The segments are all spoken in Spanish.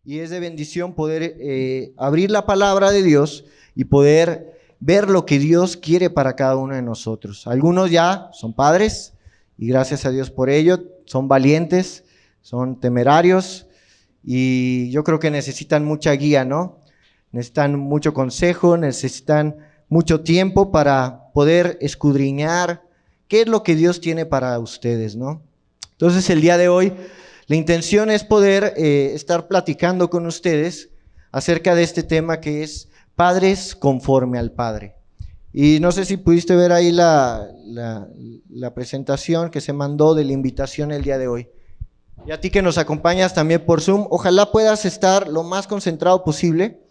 y es de bendición poder abrir la palabra de Dios y poder ver lo que Dios quiere para cada uno de nosotros. Algunos ya son padres y gracias a Dios por ello, son valientes, son temerarios y yo creo que necesitan mucha guía, ¿no? Necesitan mucho consejo, necesitan mucho tiempo para poder escudriñar qué es lo que Dios tiene para ustedes, ¿no? Entonces el día de hoy la intención es poder estar platicando con ustedes acerca de este tema que es padres conforme al Padre. Y no sé si pudiste ver ahí la presentación que se mandó de la invitación el día de hoy. Y a ti que nos acompañas también por Zoom, ojalá puedas estar lo más concentrado posible,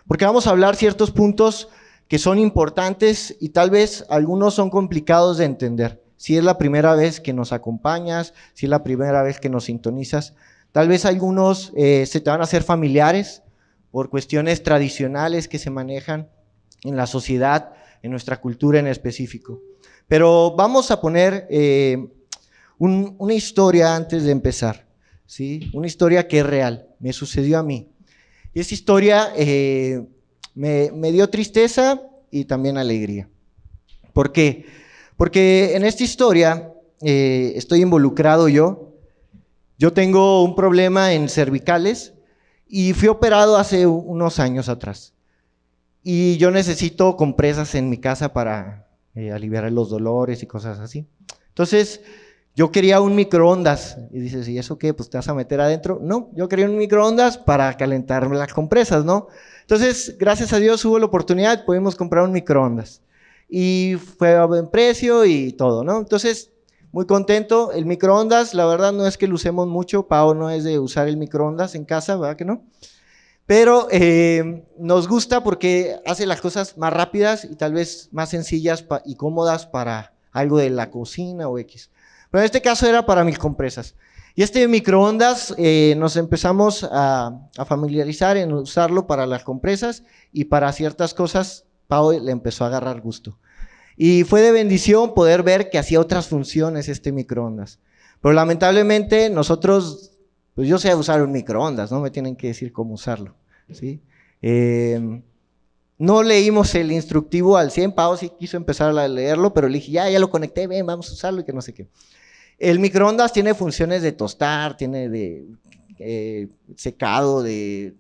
porque vamos a hablar ciertos puntos que son importantes y tal vez algunos son complicados de entender. Si es la primera vez que nos acompañas, si es la primera vez que nos sintonizas, tal vez algunos se te van a hacer familiares por cuestiones tradicionales que se manejan en la sociedad, en nuestra cultura en específico. Pero vamos a poner una historia antes de empezar, ¿sí? Una historia que es real, me sucedió a mí. Y esa historia me dio tristeza y también alegría. ¿Por qué? Porque en esta historia estoy involucrado yo. Yo tengo un problema en cervicales y fui operado hace unos años atrás. Y yo necesito compresas en mi casa para aliviar los dolores y cosas así. Entonces, yo quería un microondas. Y dices, ¿y eso qué? Pues te vas a meter adentro. No, yo quería un microondas para calentarme las compresas, ¿no? Entonces, gracias a Dios hubo la oportunidad, pudimos comprar un microondas. Y fue a buen precio y todo, ¿no? Entonces, muy contento. El microondas, la verdad no es que lo usemos mucho. Pau no es de usar el microondas en casa, ¿verdad que no? Pero nos gusta porque hace las cosas más rápidas y tal vez más sencillas y cómodas para algo de la cocina o X. Pero en este caso era para mis compresas. Y este microondas nos empezamos a familiarizar en usarlo para las compresas y para ciertas cosas Pau le empezó a agarrar gusto. Y fue de bendición poder ver que hacía otras funciones este microondas. Pero lamentablemente nosotros, pues yo sé usar un microondas, no me tienen que decir cómo usarlo, ¿sí? No leímos el instructivo al 100, Pau sí quiso empezar a leerlo, pero le dije, ya lo conecté, ven, vamos a usarlo y que no sé qué. El microondas tiene funciones de tostar, tiene de secado, de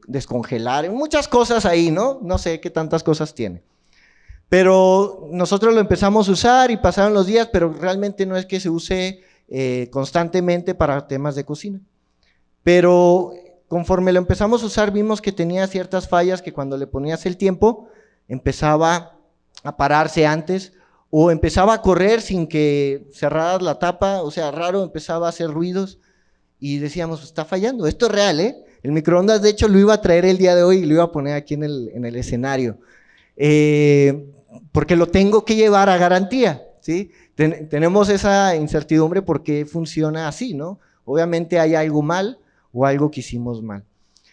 descongelar, muchas cosas ahí, ¿no? No sé qué tantas cosas tiene. Pero nosotros lo empezamos a usar y pasaron los días, pero realmente no es que se use constantemente para temas de cocina. Pero conforme lo empezamos a usar, vimos que tenía ciertas fallas que cuando le ponías el tiempo, empezaba a pararse antes o empezaba a correr sin que cerraras la tapa, o sea, raro, empezaba a hacer ruidos y decíamos, está fallando, esto es real, ¿eh? El microondas, de hecho, lo iba a traer el día de hoy y lo iba a poner aquí en el escenario. Porque lo tengo que llevar a garantía, ¿sí? Tenemos esa incertidumbre porque funciona así, ¿no? Obviamente hay algo mal o algo que hicimos mal.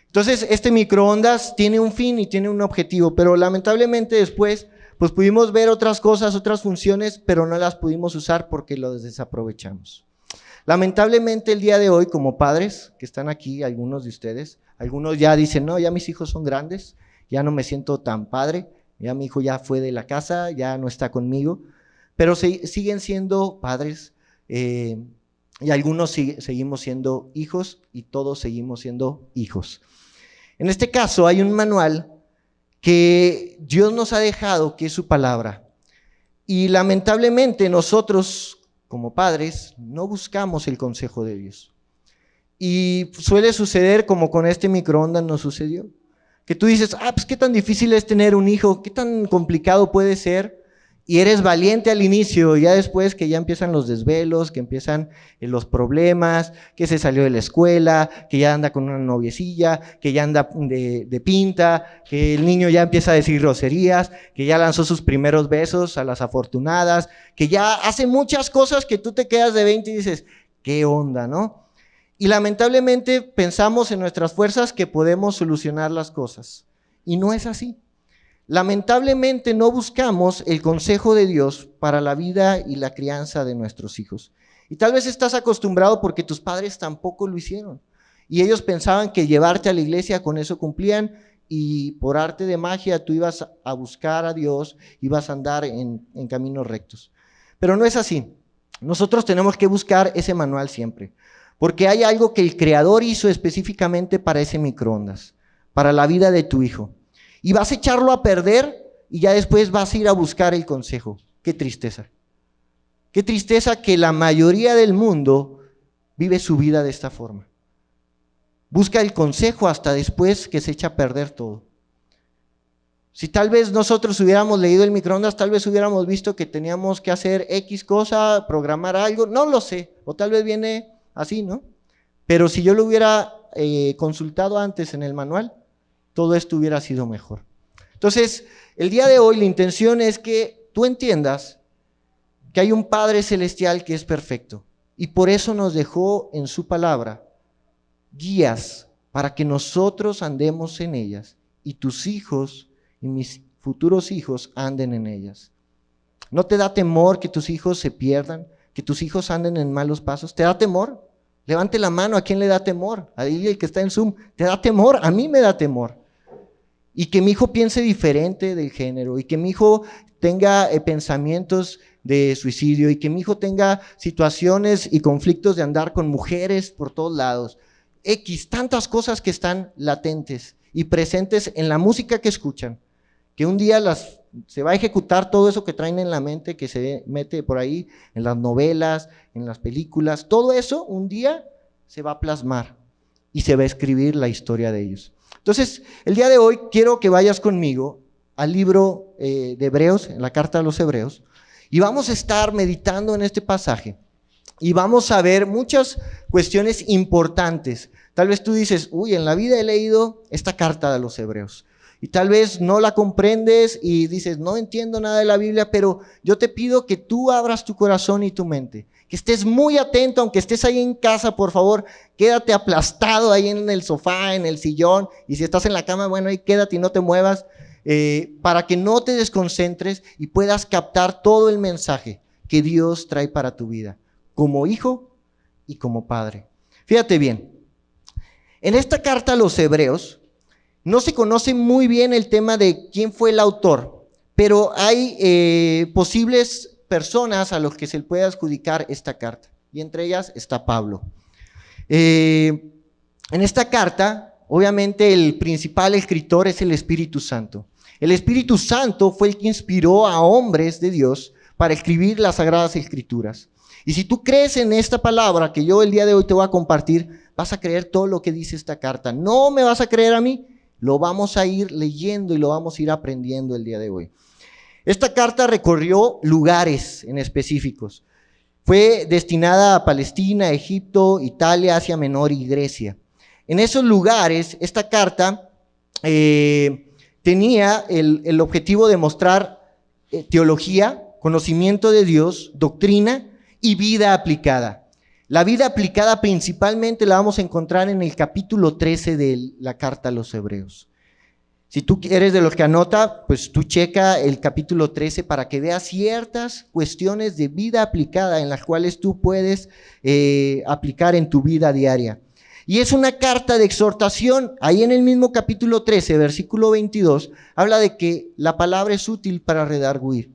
Entonces, este microondas tiene un fin y tiene un objetivo, pero lamentablemente después, pues pudimos ver otras cosas, otras funciones, pero no las pudimos usar porque lo desaprovechamos. Lamentablemente el día de hoy, como padres que están aquí, algunos de ustedes, algunos ya dicen, no, ya mis hijos son grandes, ya no me siento tan padre, ya mi hijo ya fue de la casa, ya no está conmigo, pero siguen siendo padres y algunos seguimos siendo hijos y todos seguimos siendo hijos. En este caso hay un manual que Dios nos ha dejado, que es su palabra, y lamentablemente nosotros como padres no buscamos el consejo de Dios. Y suele suceder como con este microondas nos sucedió. Que tú dices, pues qué tan difícil es tener un hijo, qué tan complicado puede ser, y eres valiente al inicio, ya después que ya empiezan los desvelos, que empiezan los problemas, que se salió de la escuela, que ya anda con una noviecilla, que ya anda de pinta, que el niño ya empieza a decir groserías, que ya lanzó sus primeros besos a las afortunadas, que ya hace muchas cosas que tú te quedas de 20 y dices, ¿qué onda, no? Y lamentablemente pensamos en nuestras fuerzas que podemos solucionar las cosas. Y no es así. Lamentablemente no buscamos el consejo de Dios para la vida y la crianza de nuestros hijos. Y tal vez estás acostumbrado porque tus padres tampoco lo hicieron. Y ellos pensaban que llevarte a la iglesia con eso cumplían, y por arte de magia tú ibas a buscar a Dios, ibas a andar en caminos rectos. Pero no es así. Nosotros tenemos que buscar ese manual siempre, porque hay algo que el Creador hizo específicamente para ese microondas, para la vida de tu hijo. Y vas a echarlo a perder y ya después vas a ir a buscar el consejo. Qué tristeza. Qué tristeza que la mayoría del mundo vive su vida de esta forma. Busca el consejo hasta después que se echa a perder todo. Si tal vez nosotros hubiéramos leído el microondas, tal vez hubiéramos visto que teníamos que hacer X cosa, programar algo, no lo sé, o tal vez viene así, ¿no? Pero si yo lo hubiera consultado antes en el manual, todo esto hubiera sido mejor. Entonces, el día de hoy la intención es que tú entiendas que hay un Padre Celestial que es perfecto, y por eso nos dejó en su palabra guías para que nosotros andemos en ellas y tus hijos y mis futuros hijos anden en ellas. ¿No te da temor que tus hijos se pierdan, que tus hijos anden en malos pasos? ¿Te da temor? Levante la mano, ¿a quién le da temor? Ahí el que está en Zoom, ¿te da temor? A mí me da temor. Y que mi hijo piense diferente del género, y que mi hijo tenga pensamientos de suicidio, y que mi hijo tenga situaciones y conflictos de andar con mujeres por todos lados. Tantas cosas que están latentes y presentes en la música que escuchan, que un día se va a ejecutar todo eso que traen en la mente, que se mete por ahí en las novelas, en las películas, todo eso un día se va a plasmar y se va a escribir la historia de ellos. Entonces, el día de hoy quiero que vayas conmigo al libro de Hebreos, en la carta a los Hebreos, y vamos a estar meditando en este pasaje. Y vamos a ver muchas cuestiones importantes. Tal vez tú dices, en la vida he leído esta carta de los Hebreos. Y tal vez no la comprendes y dices, no entiendo nada de la Biblia, pero yo te pido que tú abras tu corazón y tu mente. Que estés muy atento, aunque estés ahí en casa, por favor, quédate aplastado ahí en el sofá, en el sillón. Y si estás en la cama, bueno, ahí quédate y no te muevas, para que no te desconcentres y puedas captar todo el mensaje que Dios trae para tu vida, como hijo y como padre. Fíjate bien, en esta carta a los Hebreos no se conoce muy bien el tema de quién fue el autor, pero hay posibles personas a los que se le puede adjudicar esta carta, y entre ellas está Pablo. En esta carta, obviamente el principal escritor es el Espíritu Santo. El Espíritu Santo fue el que inspiró a hombres de Dios para escribir las Sagradas Escrituras. Y si tú crees en esta palabra que yo el día de hoy te voy a compartir, vas a creer todo lo que dice esta carta. No me vas a creer a mí, lo vamos a ir leyendo y lo vamos a ir aprendiendo el día de hoy. Esta carta recorrió lugares en específicos. Fue destinada a Palestina, Egipto, Italia, Asia Menor y Grecia. En esos lugares, esta carta tenía el objetivo de mostrar teología, conocimiento de Dios, doctrina y vida aplicada. La vida aplicada principalmente la vamos a encontrar en el capítulo 13 de la carta a los Hebreos. Si tú eres de los que anota, pues tú checa el capítulo 13 para que veas ciertas cuestiones de vida aplicada en las cuales tú puedes aplicar en tu vida diaria. Y es una carta de exhortación. Ahí en el mismo capítulo 13, versículo 22, habla de que la palabra es útil para redarguir,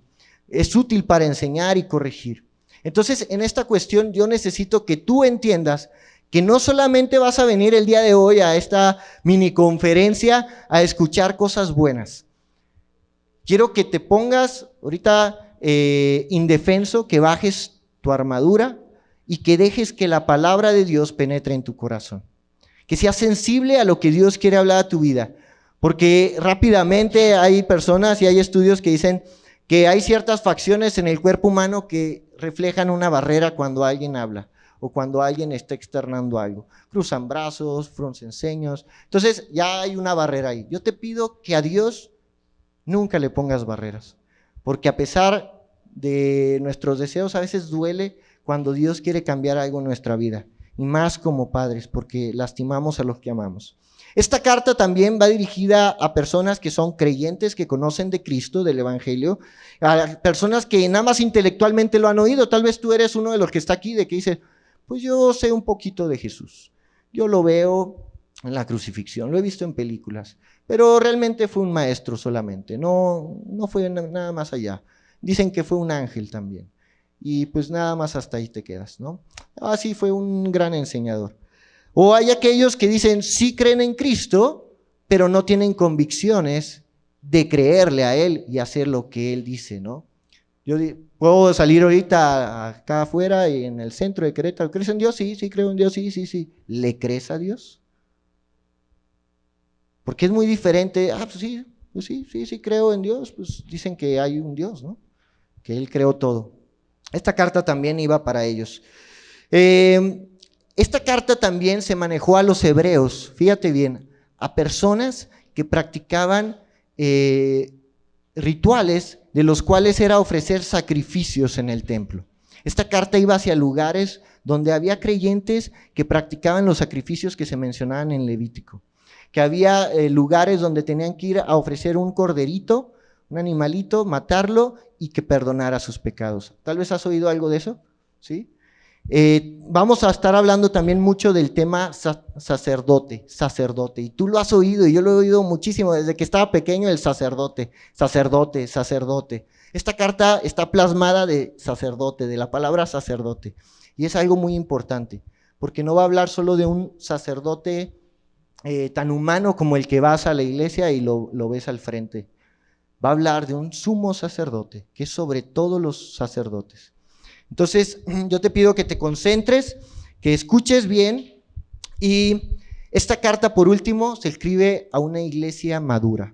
es útil para enseñar y corregir. Entonces, en esta cuestión yo necesito que tú entiendas que no solamente vas a venir el día de hoy a esta mini conferencia a escuchar cosas buenas. Quiero que te pongas ahorita indefenso, que bajes tu armadura y que dejes que la palabra de Dios penetre en tu corazón. Que seas sensible a lo que Dios quiere hablar a tu vida. Porque rápidamente hay personas y hay estudios que dicen que hay ciertas facciones en el cuerpo humano que reflejan una barrera cuando alguien habla o cuando alguien está externando algo. Cruzan brazos, fruncen ceños. Entonces ya hay una barrera ahí. Yo te pido que a Dios nunca le pongas barreras, porque a pesar de nuestros deseos a veces duele cuando Dios quiere cambiar algo en nuestra vida, y más como padres, porque lastimamos a los que amamos. Esta carta también va dirigida a personas que son creyentes, que conocen de Cristo, del Evangelio, a personas que nada más intelectualmente lo han oído. Tal vez tú eres uno de los que está aquí, de que dice, pues yo sé un poquito de Jesús. Yo lo veo en la crucifixión, lo he visto en películas, pero realmente fue un maestro solamente, no fue nada más allá. Dicen que fue un ángel también, y pues nada más hasta ahí te quedas, ¿no? Así fue un gran enseñador. O hay aquellos que dicen, sí creen en Cristo, pero no tienen convicciones de creerle a Él y hacer lo que Él dice, ¿no? Yo puedo salir ahorita acá afuera y en el centro de Querétaro, ¿crees en Dios? Sí, sí creo en Dios, sí, sí, sí. ¿Le crees a Dios? Porque es muy diferente, pues sí, creo en Dios, pues dicen que hay un Dios, ¿no? Que Él creó todo. Esta carta también iba para ellos. Esta carta también se manejó a los hebreos, fíjate bien, a personas que practicaban rituales de los cuales era ofrecer sacrificios en el templo. Esta carta iba hacia lugares donde había creyentes que practicaban los sacrificios que se mencionaban en Levítico, que había lugares donde tenían que ir a ofrecer un corderito, un animalito, matarlo y que perdonara sus pecados. ¿Tal vez has oído algo de eso? ¿Sí? Vamos a estar hablando también mucho del tema sacerdote, y tú lo has oído y yo lo he oído muchísimo desde que estaba pequeño, el sacerdote. Esta carta está plasmada de sacerdote, de la palabra sacerdote, y es algo muy importante, porque no va a hablar solo de un sacerdote tan humano como el que vas a la iglesia y lo ves al frente. Va a hablar de un sumo sacerdote, que es sobre todos los sacerdotes. Entonces, yo te pido que te concentres, que escuches bien, y esta carta, por último, se escribe a una iglesia madura,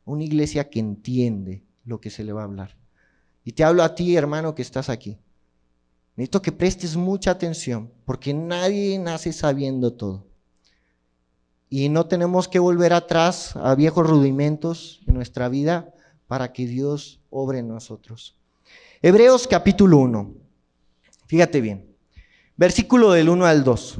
una iglesia que entiende lo que se le va a hablar. Y te hablo a ti, hermano, que estás aquí. Necesito que prestes mucha atención, porque nadie nace sabiendo todo. Y no tenemos que volver atrás a viejos rudimentos en nuestra vida para que Dios obre en nosotros. Hebreos capítulo 1. Fíjate bien, versículo del 1 al 2.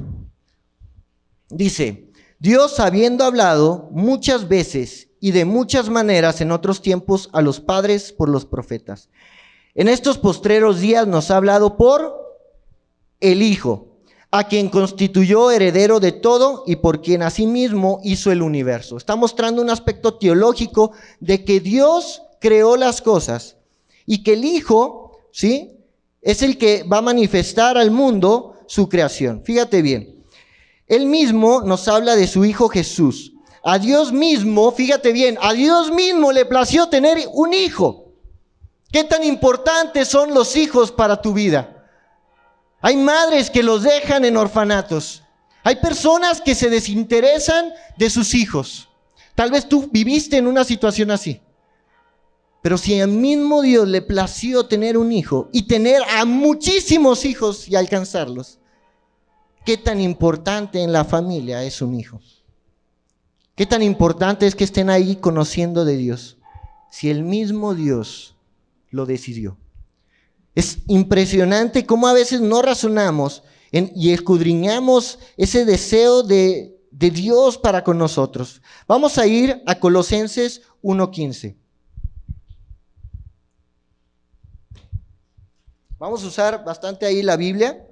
Dice, Dios habiendo hablado muchas veces y de muchas maneras en otros tiempos a los padres por los profetas, en estos postreros días nos ha hablado por el Hijo, a quien constituyó heredero de todo y por quien asimismo hizo el universo. Está mostrando un aspecto teológico de que Dios creó las cosas y que el Hijo, ¿sí?, es el que va a manifestar al mundo su creación. Fíjate bien, Él mismo nos habla de su Hijo Jesús. A Dios mismo, fíjate bien, a Dios mismo le plació tener un hijo. ¿Qué tan importantes son los hijos para tu vida? Hay madres que los dejan en orfanatos. Hay personas que se desinteresan de sus hijos. Tal vez tú viviste en una situación así. Pero si al mismo Dios le plació tener un hijo y tener a muchísimos hijos y alcanzarlos, ¿qué tan importante en la familia es un hijo? ¿Qué tan importante es que estén ahí conociendo de Dios? Si el mismo Dios lo decidió. Es impresionante cómo a veces no razonamos y escudriñamos ese deseo de Dios para con nosotros. Vamos a ir a Colosenses 1:15. Vamos a usar bastante ahí la Biblia,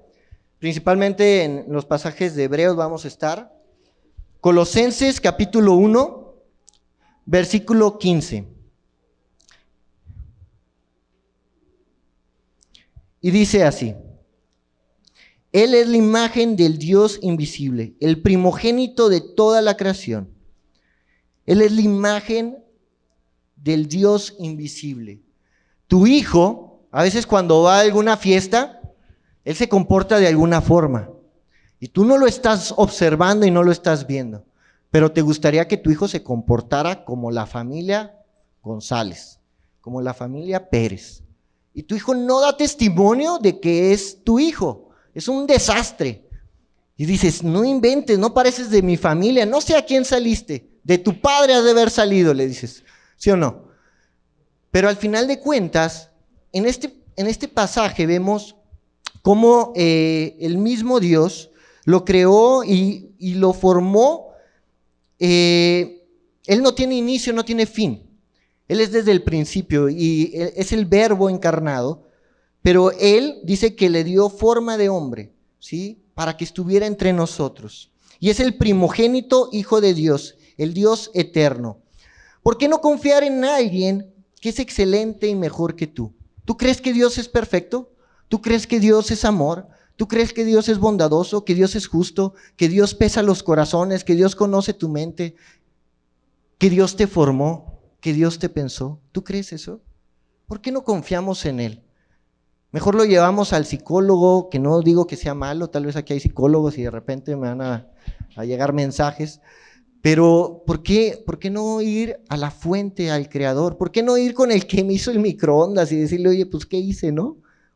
principalmente en los pasajes de Hebreos vamos a estar. Colosenses capítulo 1, versículo 15. Y dice así: Él es la imagen del Dios invisible, el primogénito de toda la creación. Él es la imagen del Dios invisible. Tu hijo, a veces cuando va a alguna fiesta, él se comporta de alguna forma. Y tú no lo estás observando y no lo estás viendo. Pero te gustaría que tu hijo se comportara como la familia González, como la familia Pérez. Y tu hijo no da testimonio de que es tu hijo. Es un desastre. Y dices, no inventes, no pareces de mi familia, no sé a quién saliste. De tu padre has de haber salido, le dices. ¿Sí o no? Pero al final de cuentas, en este pasaje vemos cómo el mismo Dios lo creó y lo formó. Él no tiene inicio, no tiene fin. Él es desde el principio y es el Verbo encarnado, pero Él dice que le dio forma de hombre, ¿sí?, para que estuviera entre nosotros. y es el primogénito Hijo de Dios, el Dios eterno. ¿Por qué no confiar en alguien que es excelente y mejor que tú? ¿Tú crees que Dios es perfecto? ¿Tú crees que Dios es amor? ¿Tú crees que Dios es bondadoso, que Dios es justo, que Dios pesa los corazones, que Dios conoce tu mente, que Dios te formó, que Dios te pensó? ¿Tú crees eso? ¿Por qué no confiamos en Él? Mejor lo llevamos al psicólogo, que no digo que sea malo, tal vez aquí hay psicólogos y de repente me van a llegar mensajes, pero por qué no ir a la fuente, al creador? ¿Por qué no ir con el que me hizo el microondas y decirle, oye, pues qué hice, ¿no?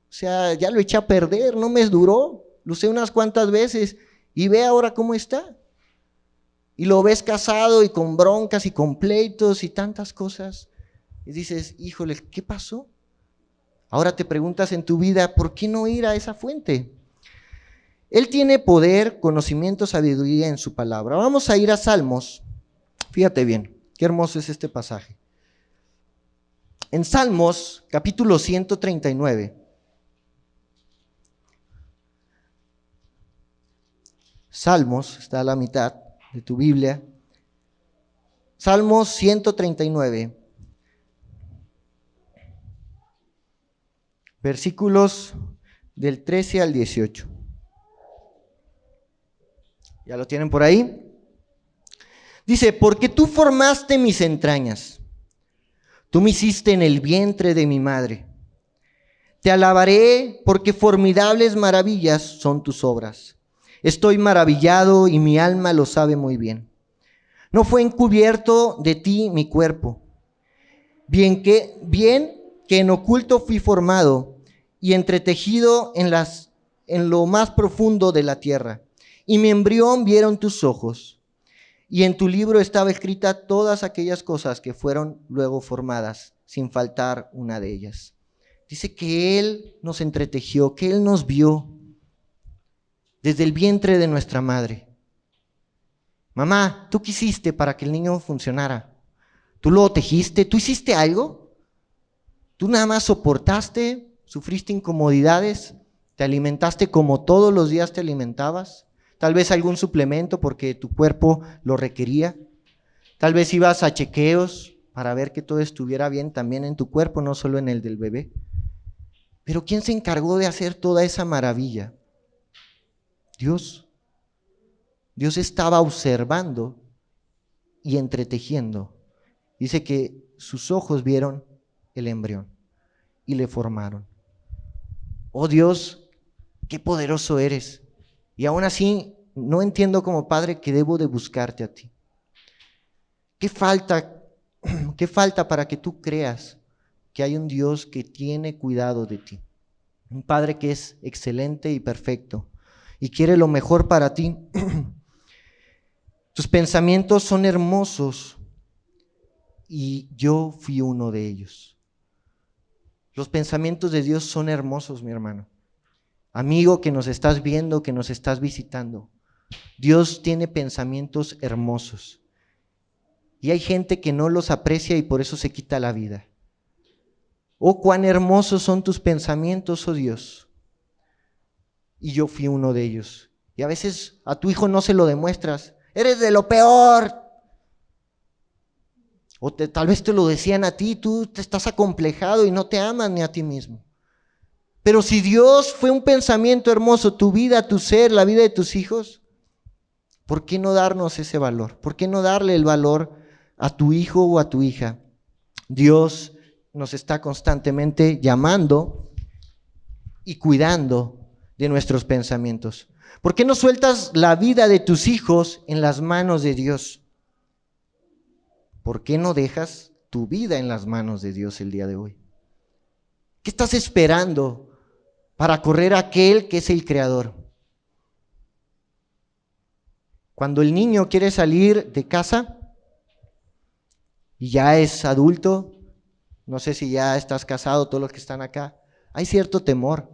O sea, ya lo eché a perder, no me duró, lo usé unas cuantas veces y ve ahora cómo está. Y lo ves casado y con broncas y con pleitos y tantas cosas. Y dices, híjole, ¿qué pasó? Ahora te preguntas en tu vida, ¿por qué no ir a esa fuente? Él tiene poder, conocimiento, sabiduría en su palabra. Vamos a ir a Salmos. Fíjate bien, qué hermoso es este pasaje. En Salmos, capítulo 139. Salmos, está a la mitad de tu Biblia. Salmos 139. Versículos del 13 al 18. ¿Ya lo tienen por ahí? Dice, porque tú formaste mis entrañas, tú me hiciste en el vientre de mi madre. Te alabaré porque formidables maravillas son tus obras. Estoy maravillado y mi alma lo sabe muy bien. No fue encubierto de ti mi cuerpo, bien que en oculto fui formado y entretejido en lo más profundo de la tierra. Y mi embrión vieron tus ojos, y en tu libro estaba escrita todas aquellas cosas que fueron luego formadas, sin faltar una de ellas. Dice que Él nos entretejió, que Él nos vio desde el vientre de nuestra madre. Mamá, ¿tú qué hiciste para que el niño funcionara? ¿Tú lo tejiste? ¿Tú hiciste algo? ¿Tú nada más soportaste? ¿Sufriste incomodidades? ¿Te alimentaste como todos los días te alimentabas? Tal vez algún suplemento porque tu cuerpo lo requería. Tal vez ibas a chequeos para ver que todo estuviera bien también en tu cuerpo, no solo en el del bebé. Pero ¿quién se encargó de hacer toda esa maravilla? Dios. Dios estaba observando y entretejiendo. Dice que sus ojos vieron el embrión y le formaron. Oh Dios, qué poderoso eres. Y aún así, no entiendo como padre que debo de buscarte a ti. ¿Qué falta? ¿Qué falta para que tú creas que hay un Dios que tiene cuidado de ti? Un Padre que es excelente y perfecto y quiere lo mejor para ti. Tus pensamientos son hermosos y yo fui uno de ellos. Los pensamientos de Dios son hermosos, mi hermano. Amigo que nos estás viendo, que nos estás visitando. Dios tiene pensamientos hermosos. Y hay gente que no los aprecia y por eso se quita la vida. Oh, cuán hermosos son tus pensamientos, oh Dios. Y yo fui uno de ellos. Y a veces a tu hijo no se lo demuestras. Eres de lo peor. O tal vez te lo decían a ti, tú te estás acomplejado y no te amas ni a ti mismo. Pero si Dios fue un pensamiento hermoso, tu vida, tu ser, la vida de tus hijos, ¿por qué no darnos ese valor? ¿Por qué no darle el valor a tu hijo o a tu hija? Dios nos está constantemente llamando y cuidando de nuestros pensamientos. ¿Por qué no sueltas la vida de tus hijos en las manos de Dios? ¿Por qué no dejas tu vida en las manos de Dios el día de hoy? ¿Qué estás esperando para correr a aquel que es el creador? Cuando el niño quiere salir de casa y ya es adulto, no sé si ya estás casado, todos los que están acá, hay cierto temor,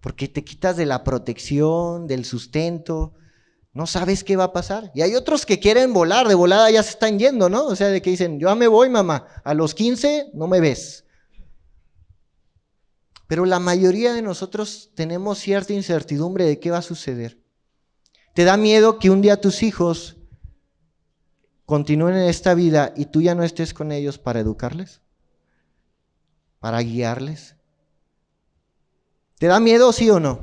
porque te quitas de la protección, del sustento, no sabes qué va a pasar. Y hay otros que quieren volar, de volada ya se están yendo, ¿no? O sea, de que dicen, yo ya me voy, mamá, a los 15 no me ves. Pero la mayoría de nosotros tenemos cierta incertidumbre de qué va a suceder. ¿Te da miedo que un día tus hijos continúen en esta vida y tú ya no estés con ellos para educarles? ¿Para guiarles? ¿Te da miedo, sí o no?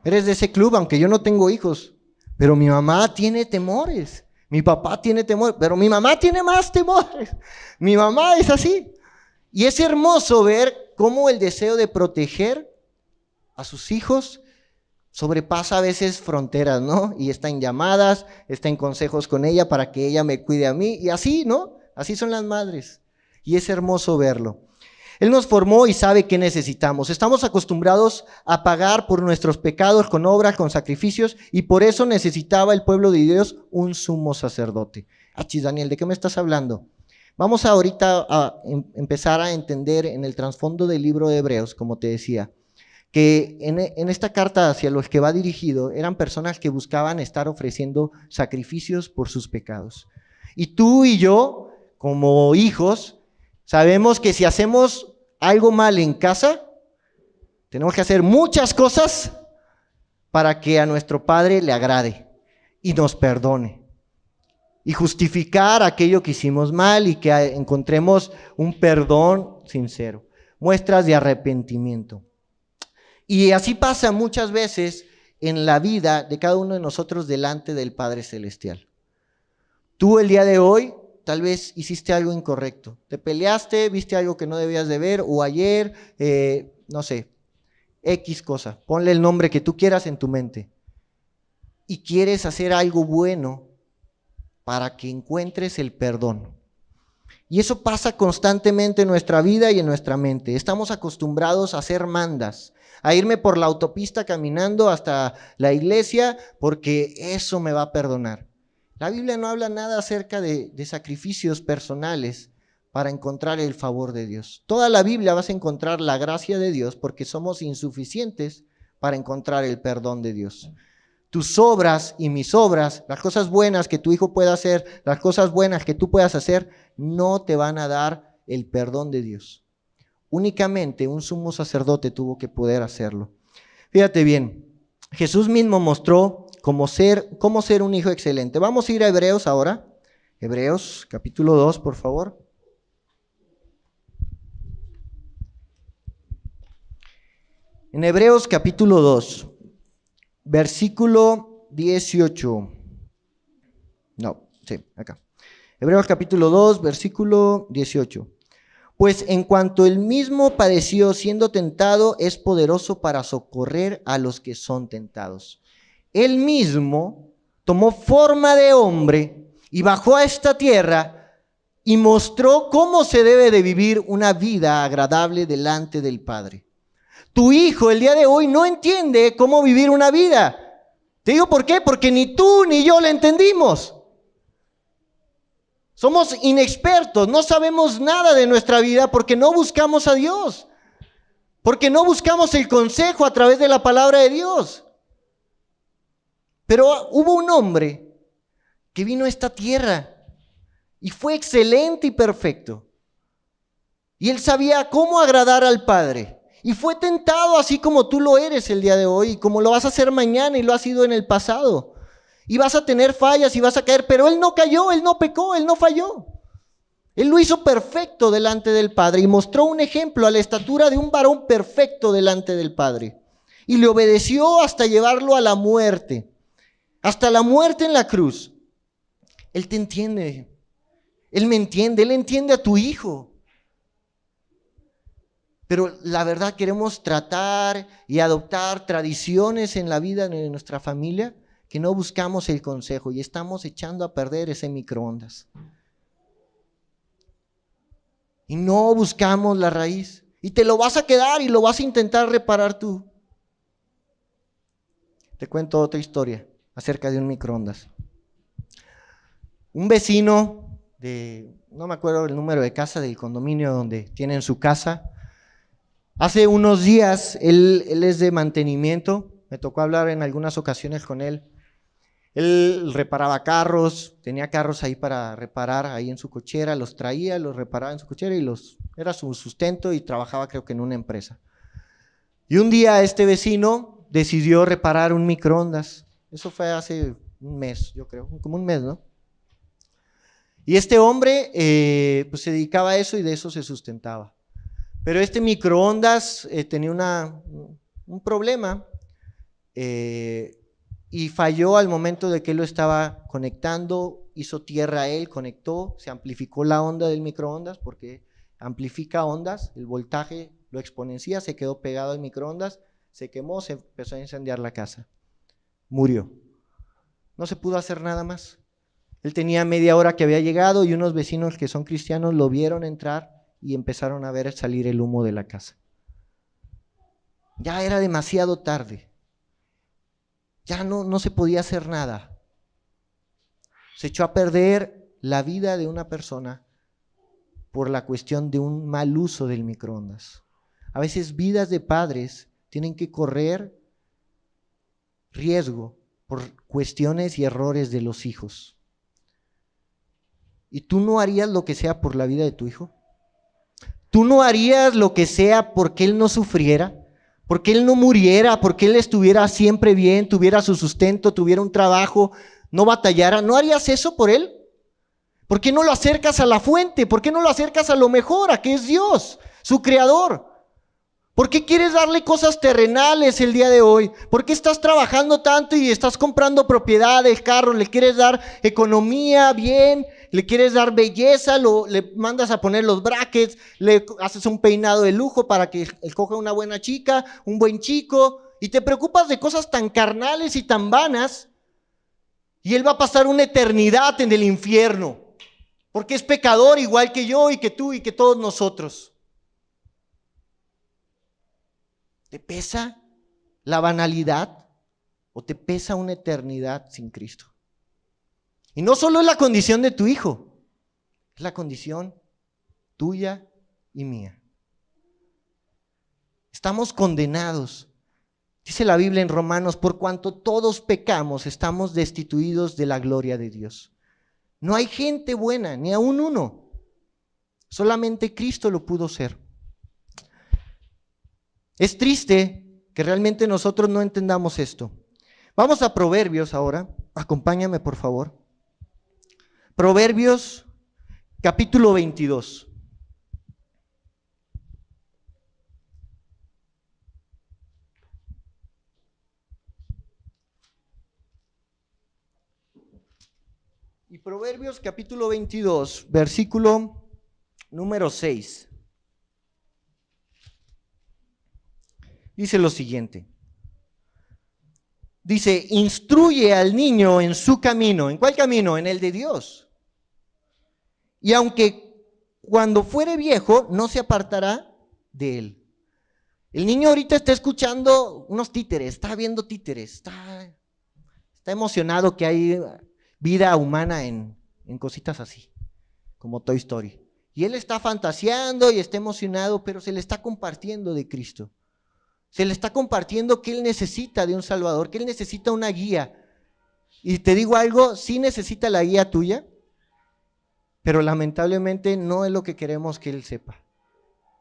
Eres de ese club, aunque yo no tengo hijos, pero mi mamá tiene temores, mi papá tiene temores, pero mi mamá tiene más temores. Mi mamá es así. Y es hermoso ver cómo el deseo de proteger a sus hijos sobrepasa a veces fronteras, ¿no? Y está en llamadas, está en consejos con ella para que ella me cuide a mí, y así, ¿no? Así son las madres. Y es hermoso verlo. Él nos formó y sabe qué necesitamos. Estamos acostumbrados a pagar por nuestros pecados con obras, con sacrificios, y por eso necesitaba el pueblo de Dios un sumo sacerdote. Achis, Daniel, ¿de qué me estás hablando? Vamos ahorita a empezar a entender en el trasfondo del libro de Hebreos, como te decía, que en esta carta hacia los que va dirigido eran personas que buscaban estar ofreciendo sacrificios por sus pecados. Y tú y yo, como hijos, sabemos que si hacemos algo mal en casa, tenemos que hacer muchas cosas para que a nuestro Padre le agrade y nos perdone. Y justificar aquello que hicimos mal y que encontremos un perdón sincero. Muestras de arrepentimiento. Y así pasa muchas veces en la vida de cada uno de nosotros delante del Padre Celestial. Tú el día de hoy tal vez hiciste algo incorrecto. Te peleaste, viste algo que no debías de ver, o ayer, no sé, X cosa. Ponle el nombre que tú quieras en tu mente. Y quieres hacer algo bueno para que encuentres el perdón. Y eso pasa constantemente en nuestra vida y en nuestra mente. Estamos acostumbrados a hacer mandas, a irme por la autopista caminando hasta la iglesia porque eso me va a perdonar. La Biblia no habla nada acerca de sacrificios personales para encontrar el favor de Dios. Toda la Biblia vas a encontrar la gracia de Dios porque somos insuficientes para encontrar el perdón de Dios. Tus obras y mis obras, las cosas buenas que tu hijo pueda hacer, las cosas buenas que tú puedas hacer, no te van a dar el perdón de Dios. Únicamente un sumo sacerdote tuvo que poder hacerlo. Fíjate bien, Jesús mismo mostró cómo ser un hijo excelente. Vamos a ir a Hebreos ahora. Hebreos capítulo 2, por favor. En Hebreos capítulo 2. Versículo 18. No, sí, acá. Hebreos capítulo 2, versículo 18. Pues en cuanto él mismo padeció siendo tentado, es poderoso para socorrer a los que son tentados. Él mismo tomó forma de hombre y bajó a esta tierra y mostró cómo se debe de vivir una vida agradable delante del Padre. Tu hijo el día de hoy no entiende cómo vivir una vida. Te digo por qué, porque ni tú ni yo la entendimos. Somos inexpertos, no sabemos nada de nuestra vida porque no buscamos a Dios. Porque no buscamos el consejo a través de la palabra de Dios. Pero hubo un hombre que vino a esta tierra y fue excelente y perfecto. Y él sabía cómo agradar al Padre. Y fue tentado así como tú lo eres el día de hoy, y como lo vas a hacer mañana y lo has sido en el pasado. Y vas a tener fallas y vas a caer, pero él no cayó, él no pecó, él no falló. Él lo hizo perfecto delante del Padre y mostró un ejemplo a la estatura de un varón perfecto delante del Padre. Y le obedeció hasta llevarlo a la muerte, hasta la muerte en la cruz. Él te entiende, él me entiende, él entiende a tu hijo. Pero la verdad queremos tratar y adoptar tradiciones en la vida de nuestra familia que no buscamos el consejo y estamos echando a perder ese microondas. Y no buscamos la raíz. Y te lo vas a quedar y lo vas a intentar reparar tú. Te cuento otra historia acerca de un microondas. Un vecino no me acuerdo el número de casa del condominio donde tienen su casa. Hace unos días, él es de mantenimiento, me tocó hablar en algunas ocasiones con él. Él reparaba carros, tenía carros ahí para reparar ahí en su cochera, los traía, los reparaba en su cochera y era su sustento y trabajaba creo que en una empresa. Y un día este vecino decidió reparar un microondas. Eso fue hace un mes, yo creo, como un mes, ¿no? Y este hombre pues se dedicaba a eso y de eso se sustentaba. Pero este microondas tenía un problema y falló al momento de que él lo estaba conectando, hizo tierra a él, conectó, se amplificó la onda del microondas porque amplifica ondas, el voltaje lo exponencia, se quedó pegado al microondas, se quemó, se empezó a incendiar la casa, murió. No se pudo hacer nada más. Él tenía media hora que había llegado y unos vecinos que son cristianos lo vieron entrar y empezaron a ver salir el humo de la casa. Ya era demasiado tarde. Ya no se podía hacer nada. Se echó a perder la vida de una persona por la cuestión de un mal uso del microondas. A veces vidas de padres tienen que correr riesgo por cuestiones y errores de los hijos. ¿Y tú no harías lo que sea por la vida de tu hijo? ¿Tú no harías lo que sea porque él no sufriera? Porque él no muriera, porque él estuviera siempre bien, tuviera su sustento, tuviera un trabajo, no batallara. ¿No harías eso por él? ¿Por qué no lo acercas a la fuente? ¿Por qué no lo acercas a lo mejor, a que es Dios, su creador? ¿Por qué quieres darle cosas terrenales el día de hoy? ¿Por qué estás trabajando tanto y estás comprando propiedades, carros, le quieres dar economía bien, le quieres dar belleza, le mandas a poner los brackets, le haces un peinado de lujo para que escoja una buena chica, un buen chico, y te preocupas de cosas tan carnales y tan vanas, y él va a pasar una eternidad en el infierno, porque es pecador igual que yo y que tú y que todos nosotros. ¿Te pesa la banalidad o te pesa una eternidad sin Cristo? Y no solo es la condición de tu hijo, es la condición tuya y mía. Estamos condenados. Dice la Biblia en Romanos, por cuanto todos pecamos, estamos destituidos de la gloria de Dios. No hay gente buena, ni aún uno. Solamente Cristo lo pudo ser. Es triste que realmente nosotros no entendamos esto. Vamos a Proverbios ahora. Acompáñame, por favor. Proverbios, capítulo 22. Y Proverbios, capítulo 22, versículo número 6. Dice lo siguiente. Dice, instruye al niño en su camino. ¿En cuál camino? En el de Dios. Y aunque cuando fuere viejo, no se apartará de él. El niño ahorita está escuchando unos títeres, está viendo títeres, está emocionado que hay vida humana en cositas así, como Toy Story. Y él está fantaseando y está emocionado, pero se le está compartiendo de Cristo. Se le está compartiendo que él necesita de un Salvador, que él necesita una guía. Y te digo algo, sí necesita la guía tuya, pero lamentablemente no es lo que queremos que él sepa.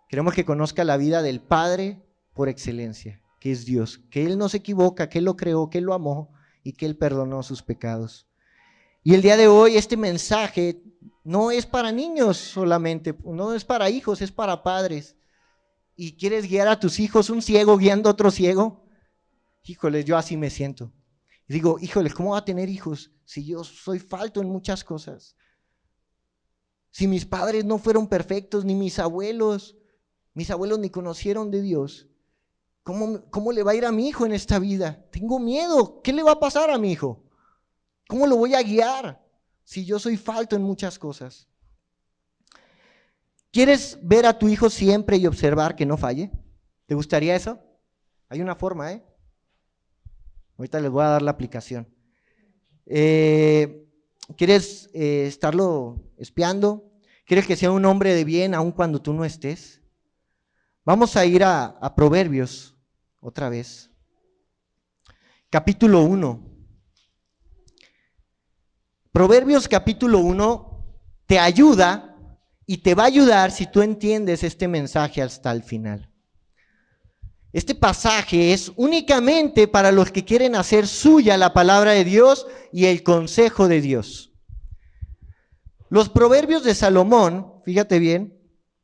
Queremos que conozca la vida del Padre por excelencia, que es Dios, que él no se equivoca, que él lo creó, que él lo amó y que él perdonó sus pecados. Y el día de hoy este mensaje no es para niños solamente, no es para hijos, es para padres. Y quieres guiar a tus hijos, un ciego guiando a otro ciego. Híjole, yo así me siento. Y digo, híjole, ¿cómo va a tener hijos si yo soy falto en muchas cosas? Si mis padres no fueron perfectos, ni mis abuelos ni conocieron de Dios. ¿Cómo le va a ir a mi hijo en esta vida? Tengo miedo. ¿Qué le va a pasar a mi hijo? ¿Cómo lo voy a guiar si yo soy falto en muchas cosas? ¿Quieres ver a tu hijo siempre y observar que no falle? ¿Te gustaría eso? Hay una forma, ¿eh? Ahorita les voy a dar la aplicación. ¿Quieres estarlo espiando? ¿Quieres que sea un hombre de bien aun cuando tú no estés? Vamos a ir a Proverbios otra vez. Capítulo 1. Proverbios capítulo 1 te ayuda y te va a ayudar si tú entiendes este mensaje hasta el final. Este pasaje es únicamente para los que quieren hacer suya la palabra de Dios y el consejo de Dios. Los proverbios de Salomón, fíjate bien,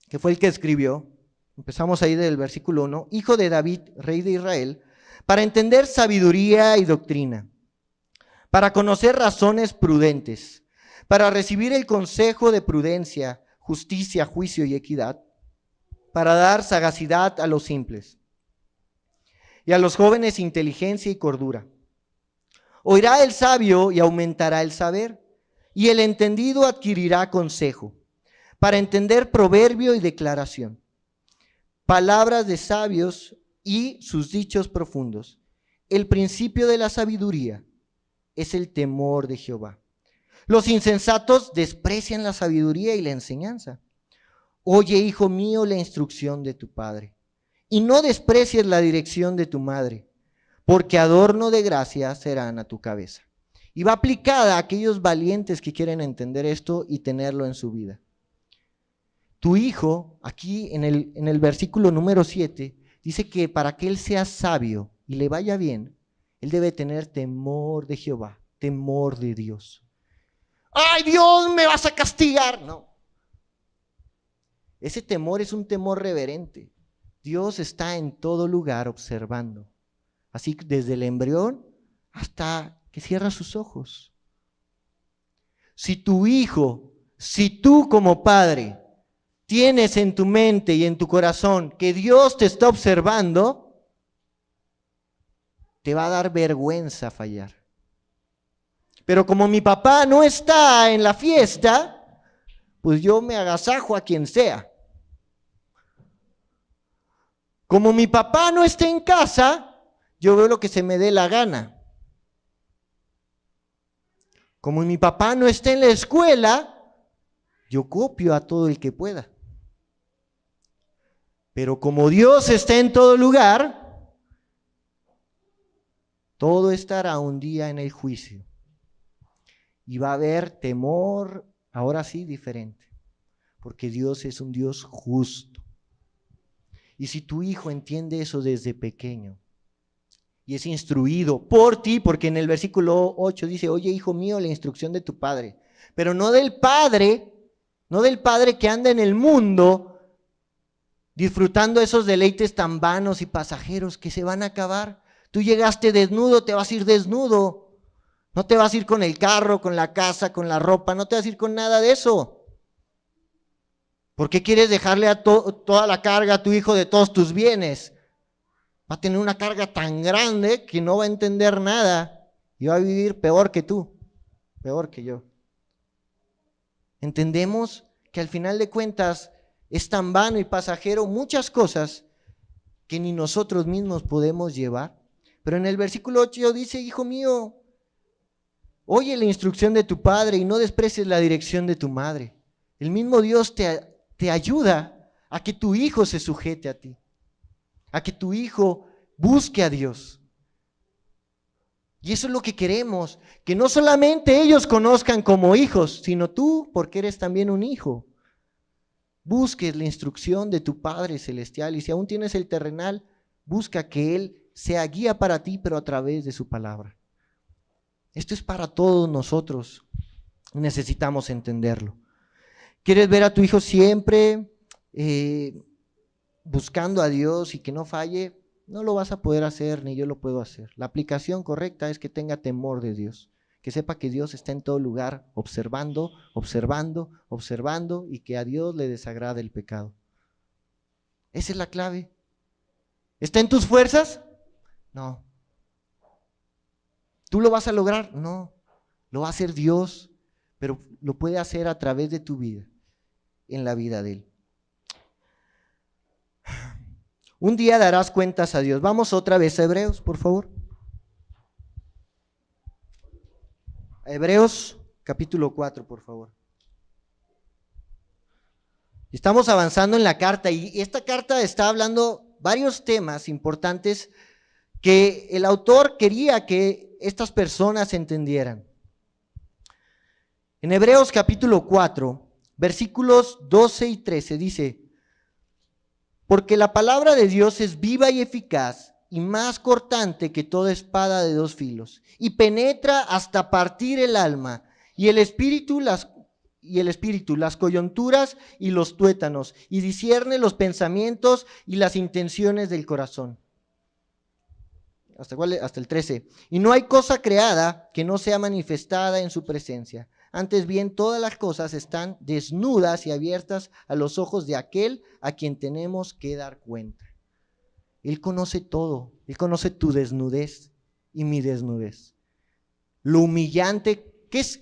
que fue el que escribió, empezamos ahí del versículo 1, hijo de David, rey de Israel, para entender sabiduría y doctrina, para conocer razones prudentes, para recibir el consejo de prudencia, justicia, juicio y equidad, para dar sagacidad a los simples y a los jóvenes inteligencia y cordura. Oirá el sabio y aumentará el saber, y el entendido adquirirá consejo, para entender proverbio y declaración, palabras de sabios y sus dichos profundos. El principio de la sabiduría es el temor de Jehová. Los insensatos desprecian la sabiduría y la enseñanza. Oye, hijo mío, la instrucción de tu padre, y no desprecies la dirección de tu madre, porque adorno de gracia serán a tu cabeza. Y va aplicada a aquellos valientes que quieren entender esto y tenerlo en su vida. Tu hijo, aquí en el versículo número 7, dice que para que él sea sabio y le vaya bien, él debe tener temor de Jehová, temor de Dios. ¡Ay, Dios, me vas a castigar! No. Ese temor es un temor reverente. Dios está en todo lugar observando. Así desde el embrión hasta que cierra sus ojos. Si tu hijo, si tú como padre tienes en tu mente y en tu corazón que Dios te está observando, te va a dar vergüenza fallar. Pero como mi papá no está en la fiesta, pues yo me agasajo a quien sea. Como mi papá no está en casa, yo veo lo que se me dé la gana. Como mi papá no está en la escuela, yo copio a todo el que pueda. Pero como Dios está en todo lugar, todo estará un día en el juicio. Y va a haber temor, ahora sí, diferente. Porque Dios es un Dios justo. Y si tu hijo entiende eso desde pequeño y es instruido por ti, porque en el versículo 8 dice, oye, hijo mío, la instrucción de tu padre, pero no del padre que anda en el mundo disfrutando esos deleites tan vanos y pasajeros que se van a acabar. Tú llegaste desnudo, te vas a ir desnudo. No te vas a ir con el carro, con la casa, con la ropa, no te vas a ir con nada de eso. ¿Por qué quieres dejarle a toda la carga a tu hijo de todos tus bienes? Va a tener una carga tan grande que no va a entender nada y va a vivir peor que tú, peor que yo. Entendemos que al final de cuentas es tan vano y pasajero muchas cosas que ni nosotros mismos podemos llevar. Pero en el versículo 8 dice, hijo mío, oye la instrucción de tu padre y no desprecies la dirección de tu madre. El mismo Dios te ayuda a que tu hijo se sujete a ti, a que tu hijo busque a Dios. Y eso es lo que queremos, que no solamente ellos conozcan como hijos, sino tú, porque eres también un hijo. Busques la instrucción de tu Padre Celestial y si aún tienes el terrenal, busca que Él sea guía para ti, pero a través de su palabra. Esto es para todos nosotros, necesitamos entenderlo. ¿Quieres ver a tu hijo siempre buscando a Dios y que no falle? No lo vas a poder hacer, ni yo lo puedo hacer. La aplicación correcta es que tenga temor de Dios, que sepa que Dios está en todo lugar, observando, observando, observando, y que a Dios le desagrada el pecado. Esa es la clave. ¿Está en tus fuerzas? No. ¿Tú lo vas a lograr? No. Lo va a hacer Dios, pero lo puede hacer a través de tu vida, en la vida de Él. Un día darás cuentas a Dios. Vamos otra vez a Hebreos, por favor. Hebreos capítulo 4, por favor. Estamos avanzando en la carta y esta carta está hablando varios temas importantes que el autor quería que estas personas entendieran. En Hebreos capítulo 4, versículos 12 y 13 dice, porque la palabra de Dios es viva y eficaz y más cortante que toda espada de dos filos, y penetra hasta partir el alma y el espíritu, las coyunturas y los tuétanos, y discierne los pensamientos y las intenciones del corazón. Hasta el 13. Y no hay cosa creada que no sea manifestada en su presencia. Antes bien, todas las cosas están desnudas y abiertas a los ojos de aquel a quien tenemos que dar cuenta. Él conoce todo. Él conoce tu desnudez y mi desnudez. Lo humillante, ¿qué es?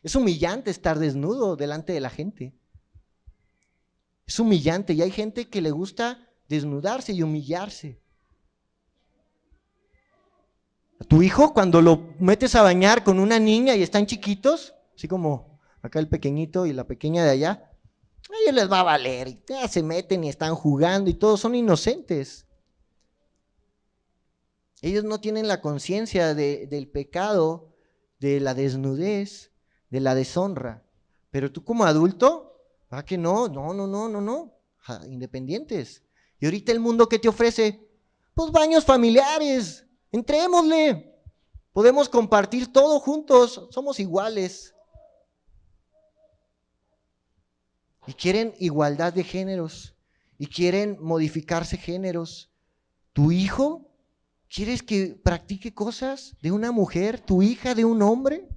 Es humillante estar desnudo delante de la gente. Es humillante y hay gente que le gusta desnudarse y humillarse. A tu hijo, cuando lo metes a bañar con una niña y están chiquitos, así como acá el pequeñito y la pequeña de allá, a ellos les va a valer, y ya se meten y están jugando y todos son inocentes. Ellos no tienen la conciencia del pecado, de la desnudez, de la deshonra. Pero tú como adulto, ¿verdad que no? No. Independientes. Y ahorita el mundo que te ofrece, pues baños familiares, entrémosle. Podemos compartir todo juntos, somos iguales. Y quieren igualdad de géneros, y quieren modificarse géneros. Tu hijo, ¿quieres que practique cosas de una mujer? ¿Tu hija de un hombre?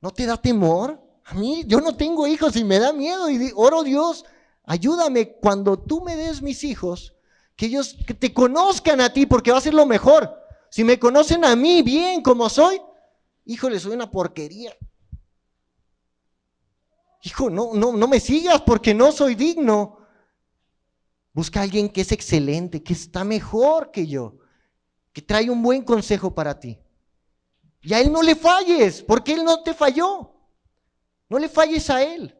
¿No te da temor? A mí, yo no tengo hijos y me da miedo y oro, Dios, ayúdame cuando tú me des mis hijos, que ellos que te conozcan a ti, porque va a ser lo mejor. Si me conocen a mí bien como soy, híjole, soy una porquería. Hijo, no me sigas porque no soy digno. Busca a alguien que es excelente, que está mejor que yo, que trae un buen consejo para ti. Y a él no le falles, porque él no te falló. No le falles a él,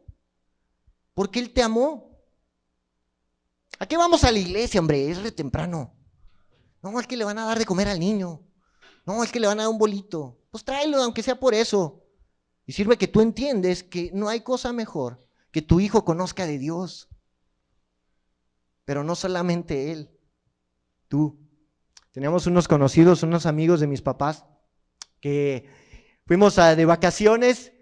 porque él te amó. ¿A qué vamos a la iglesia, hombre? Es re temprano. No, es que le van a dar de comer al niño. No, es que le van a dar un bolito. Pues tráelo, aunque sea por eso. Y sirve que tú entiendes que no hay cosa mejor que tu hijo conozca de Dios. Pero no solamente él, tú. Teníamos unos conocidos, unos amigos de mis papás, que fuimos de vacaciones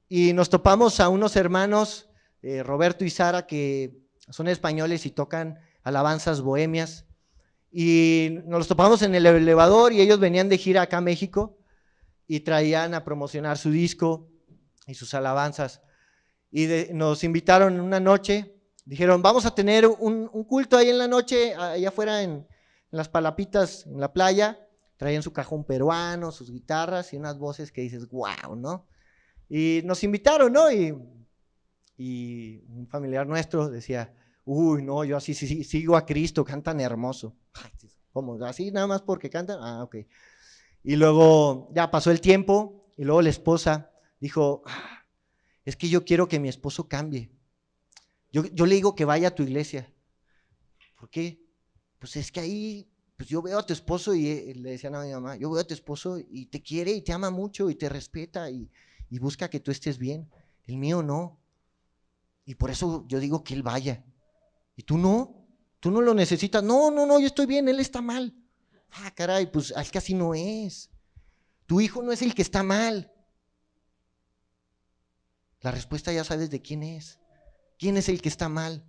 y nos topamos a unos hermanos, Roberto y Sara, que son españoles y tocan alabanzas bohemias. Y nos los topamos en el elevador y ellos venían de gira acá a México y traían a promocionar su disco y sus alabanzas. Y nos invitaron una noche, dijeron, vamos a tener un culto ahí en la noche, allá afuera en las Palapitas, en la playa. Traían su cajón peruano, sus guitarras y unas voces que dices, wow, ¿no? Y nos invitaron, ¿no? Y un familiar nuestro decía, uy, no, yo así sí, sigo a Cristo, cantan hermoso. ¿Cómo? ¿Así nada más porque cantan? Ah, ok. Y luego ya pasó el tiempo y luego la esposa dijo, es que yo quiero que mi esposo cambie. Yo le digo que vaya a tu iglesia. ¿Por qué? Pues es que ahí, pues yo veo a tu esposo y le decían a mi mamá, yo veo a tu esposo y te quiere y te ama mucho y te respeta y busca que tú estés bien. El mío no. Y por eso yo digo que él vaya. Y tú no lo necesitas. No, yo estoy bien, él está mal. Ah, caray, pues es que así no es. Tu hijo no es el que está mal. La respuesta ya sabes de quién es. ¿Quién es el que está mal?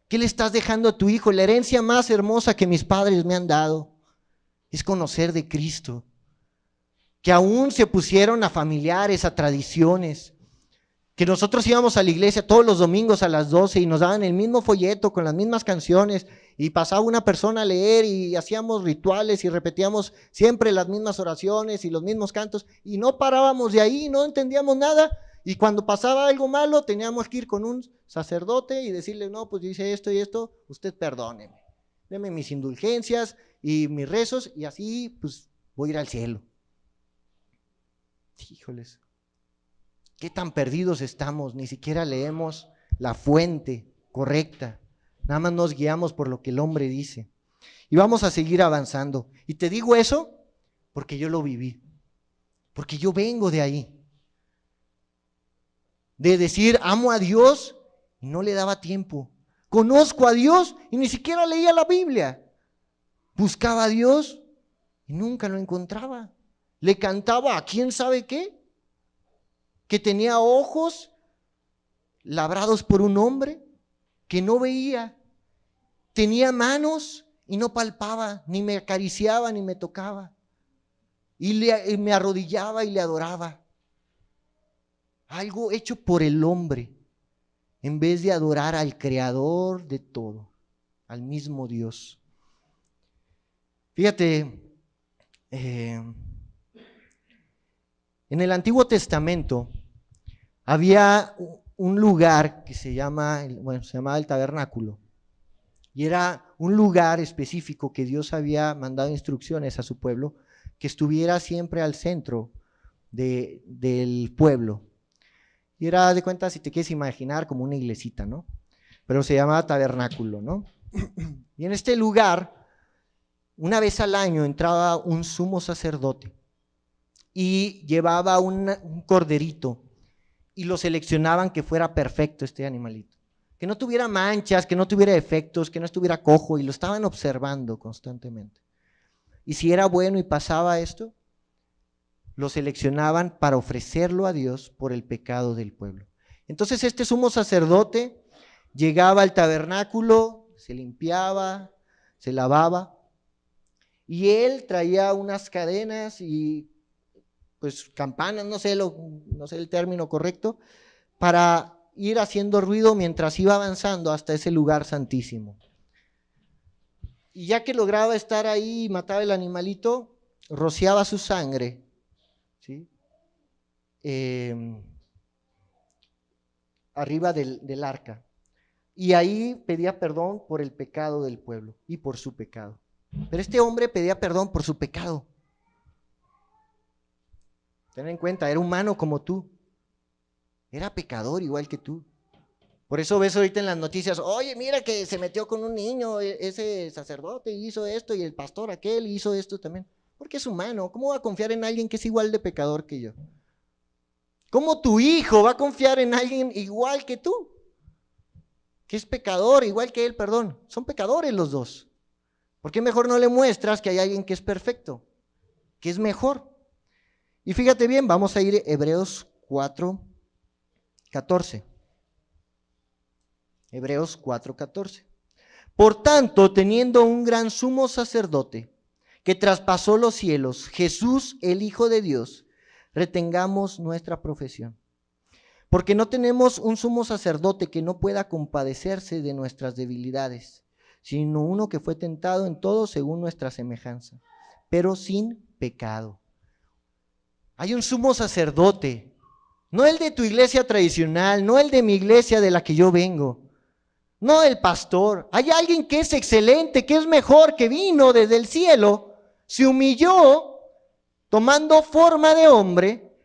¿Qué le estás dejando a tu hijo? La herencia más hermosa que mis padres me han dado es conocer de Cristo. Que aún se pusieron a familiares, a tradiciones. Que nosotros íbamos a la iglesia todos los domingos a las 12 y nos daban el mismo folleto con las mismas canciones y pasaba una persona a leer y hacíamos rituales y repetíamos siempre las mismas oraciones y los mismos cantos y no parábamos de ahí, no entendíamos nada. Y cuando pasaba algo malo teníamos que ir con un sacerdote y decirle, no, pues dice esto y esto, usted perdóneme, deme mis indulgencias y mis rezos y así pues voy a ir al cielo. Híjoles. ¿Qué tan perdidos estamos? Ni siquiera leemos la fuente correcta. Nada más nos guiamos por lo que el hombre dice. Y vamos a seguir avanzando. Y te digo eso porque yo lo viví. Porque yo vengo de ahí. De decir, amo a Dios y no le daba tiempo. Conozco a Dios y ni siquiera leía la Biblia. Buscaba a Dios y nunca lo encontraba. Le cantaba a quién sabe qué, que tenía ojos labrados por un hombre que no veía, tenía manos y no palpaba, ni me acariciaba, ni me tocaba, y me arrodillaba y le adoraba. Algo hecho por el hombre, en vez de adorar al creador de todo, al mismo Dios. Fíjate, en el Antiguo Testamento había un lugar que se llamaba el tabernáculo, y era un lugar específico que Dios había mandado instrucciones a su pueblo, que estuviera siempre al centro del pueblo. Y era, de cuenta, si te quieres imaginar, como una iglesita, ¿no? Pero se llamaba tabernáculo, ¿no? Y en este lugar, una vez al año entraba un sumo sacerdote y llevaba un corderito, y lo seleccionaban que fuera perfecto este animalito, que no tuviera manchas, que no tuviera defectos, que no estuviera cojo, y lo estaban observando constantemente. Y si era bueno y pasaba esto, lo seleccionaban para ofrecerlo a Dios por el pecado del pueblo. Entonces este sumo sacerdote llegaba al tabernáculo, se limpiaba, se lavaba, y él traía unas cadenas y pues campanas, no sé el término correcto, para ir haciendo ruido mientras iba avanzando hasta ese lugar santísimo. Y ya que lograba estar ahí y mataba el animalito, rociaba su sangre, ¿sí? Arriba del arca. Y ahí pedía perdón por el pecado del pueblo y por su pecado. Pero este hombre pedía perdón por su pecado. Ten en cuenta, era humano como tú. Era pecador igual que tú. Por eso ves ahorita en las noticias, oye, mira que se metió con un niño, ese sacerdote hizo esto y el pastor aquel hizo esto también. Porque es humano. ¿Cómo va a confiar en alguien que es igual de pecador que yo? ¿Cómo tu hijo va a confiar en alguien igual que tú? Que es pecador, igual que él, perdón. Son pecadores los dos. ¿Por qué mejor no le muestras que hay alguien que es perfecto? Que es mejor. Y fíjate bien, vamos a ir a Hebreos 4:14. Hebreos 4:14. Por tanto, teniendo un gran sumo sacerdote que traspasó los cielos, Jesús, el Hijo de Dios, retengamos nuestra profesión. Porque no tenemos un sumo sacerdote que no pueda compadecerse de nuestras debilidades, sino uno que fue tentado en todo según nuestra semejanza, pero sin pecado. Hay un sumo sacerdote, no el de tu iglesia tradicional, no el de mi iglesia de la que yo vengo, no el pastor. Hay alguien que es excelente, que es mejor, que vino desde el cielo, se humilló tomando forma de hombre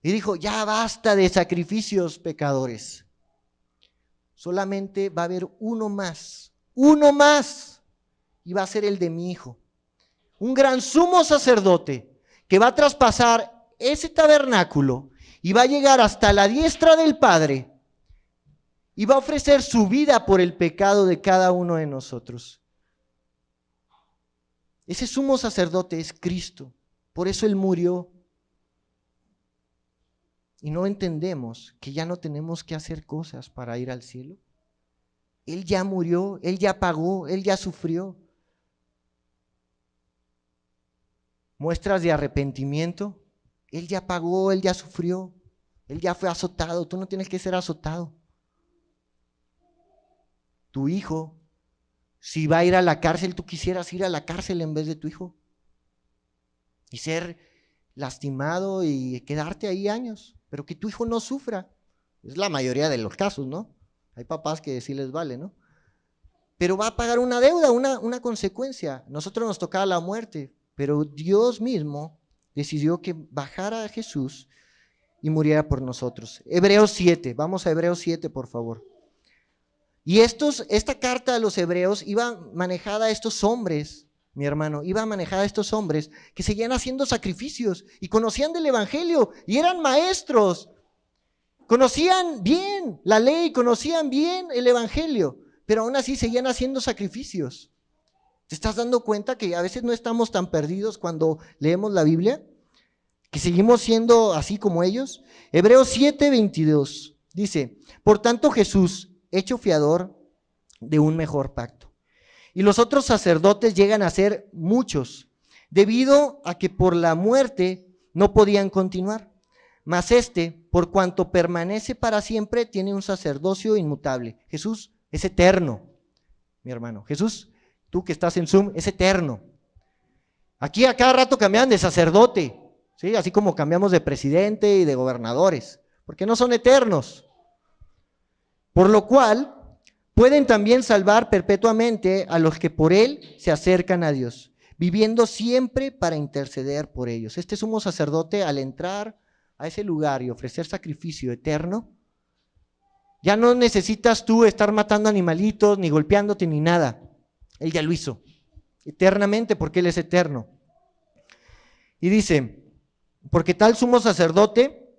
y dijo, ya basta de sacrificios pecadores. Solamente va a haber uno más, y va a ser el de mi hijo. Un gran sumo sacerdote que va a traspasar ese tabernáculo y va a llegar hasta la diestra del Padre y va a ofrecer su vida por el pecado de cada uno de nosotros. Ese sumo sacerdote es Cristo, por eso Él murió. Y no entendemos que ya no tenemos que hacer cosas para ir al cielo. Él ya murió, Él ya pagó, Él ya sufrió. Muestras de arrepentimiento, Él ya pagó, Él ya sufrió, Él ya fue azotado, tú no tienes que ser azotado. Tu hijo, si va a ir a la cárcel, tú quisieras ir a la cárcel en vez de tu hijo y ser lastimado y quedarte ahí años, pero que tu hijo no sufra. Es la mayoría de los casos, ¿no? Hay papás que sí les vale, ¿no? Pero va a pagar una deuda, una consecuencia. Nosotros nos tocaba la muerte, pero Dios mismo decidió que bajara a Jesús y muriera por nosotros. Hebreos 7, vamos a Hebreos 7, por favor. Y esta carta a los hebreos iba manejada a estos hombres, mi hermano, iba manejada a estos hombres que seguían haciendo sacrificios y conocían del evangelio y eran maestros. Conocían bien la ley, conocían bien el evangelio, pero aún así seguían haciendo sacrificios. ¿Te estás dando cuenta que a veces no estamos tan perdidos cuando leemos la Biblia? ¿Que seguimos siendo así como ellos? Hebreos 7:22 dice, por tanto Jesús, hecho fiador de un mejor pacto. Y los otros sacerdotes llegan a ser muchos, debido a que por la muerte no podían continuar. Mas por cuanto permanece para siempre, tiene un sacerdocio inmutable. Jesús es eterno, mi hermano. Jesús, tú que estás en Zoom, es eterno. Aquí a cada rato cambian de sacerdote, ¿sí? Así como cambiamos de presidente y de gobernadores, porque no son eternos. Por lo cual, pueden también salvar perpetuamente a los que por él se acercan a Dios, viviendo siempre para interceder por ellos. Este sumo sacerdote, al entrar a ese lugar y ofrecer sacrificio eterno, ya no necesitas tú estar matando animalitos, ni golpeándote, ni nada. Él ya lo hizo, eternamente, porque Él es eterno. Y dice, porque tal sumo sacerdote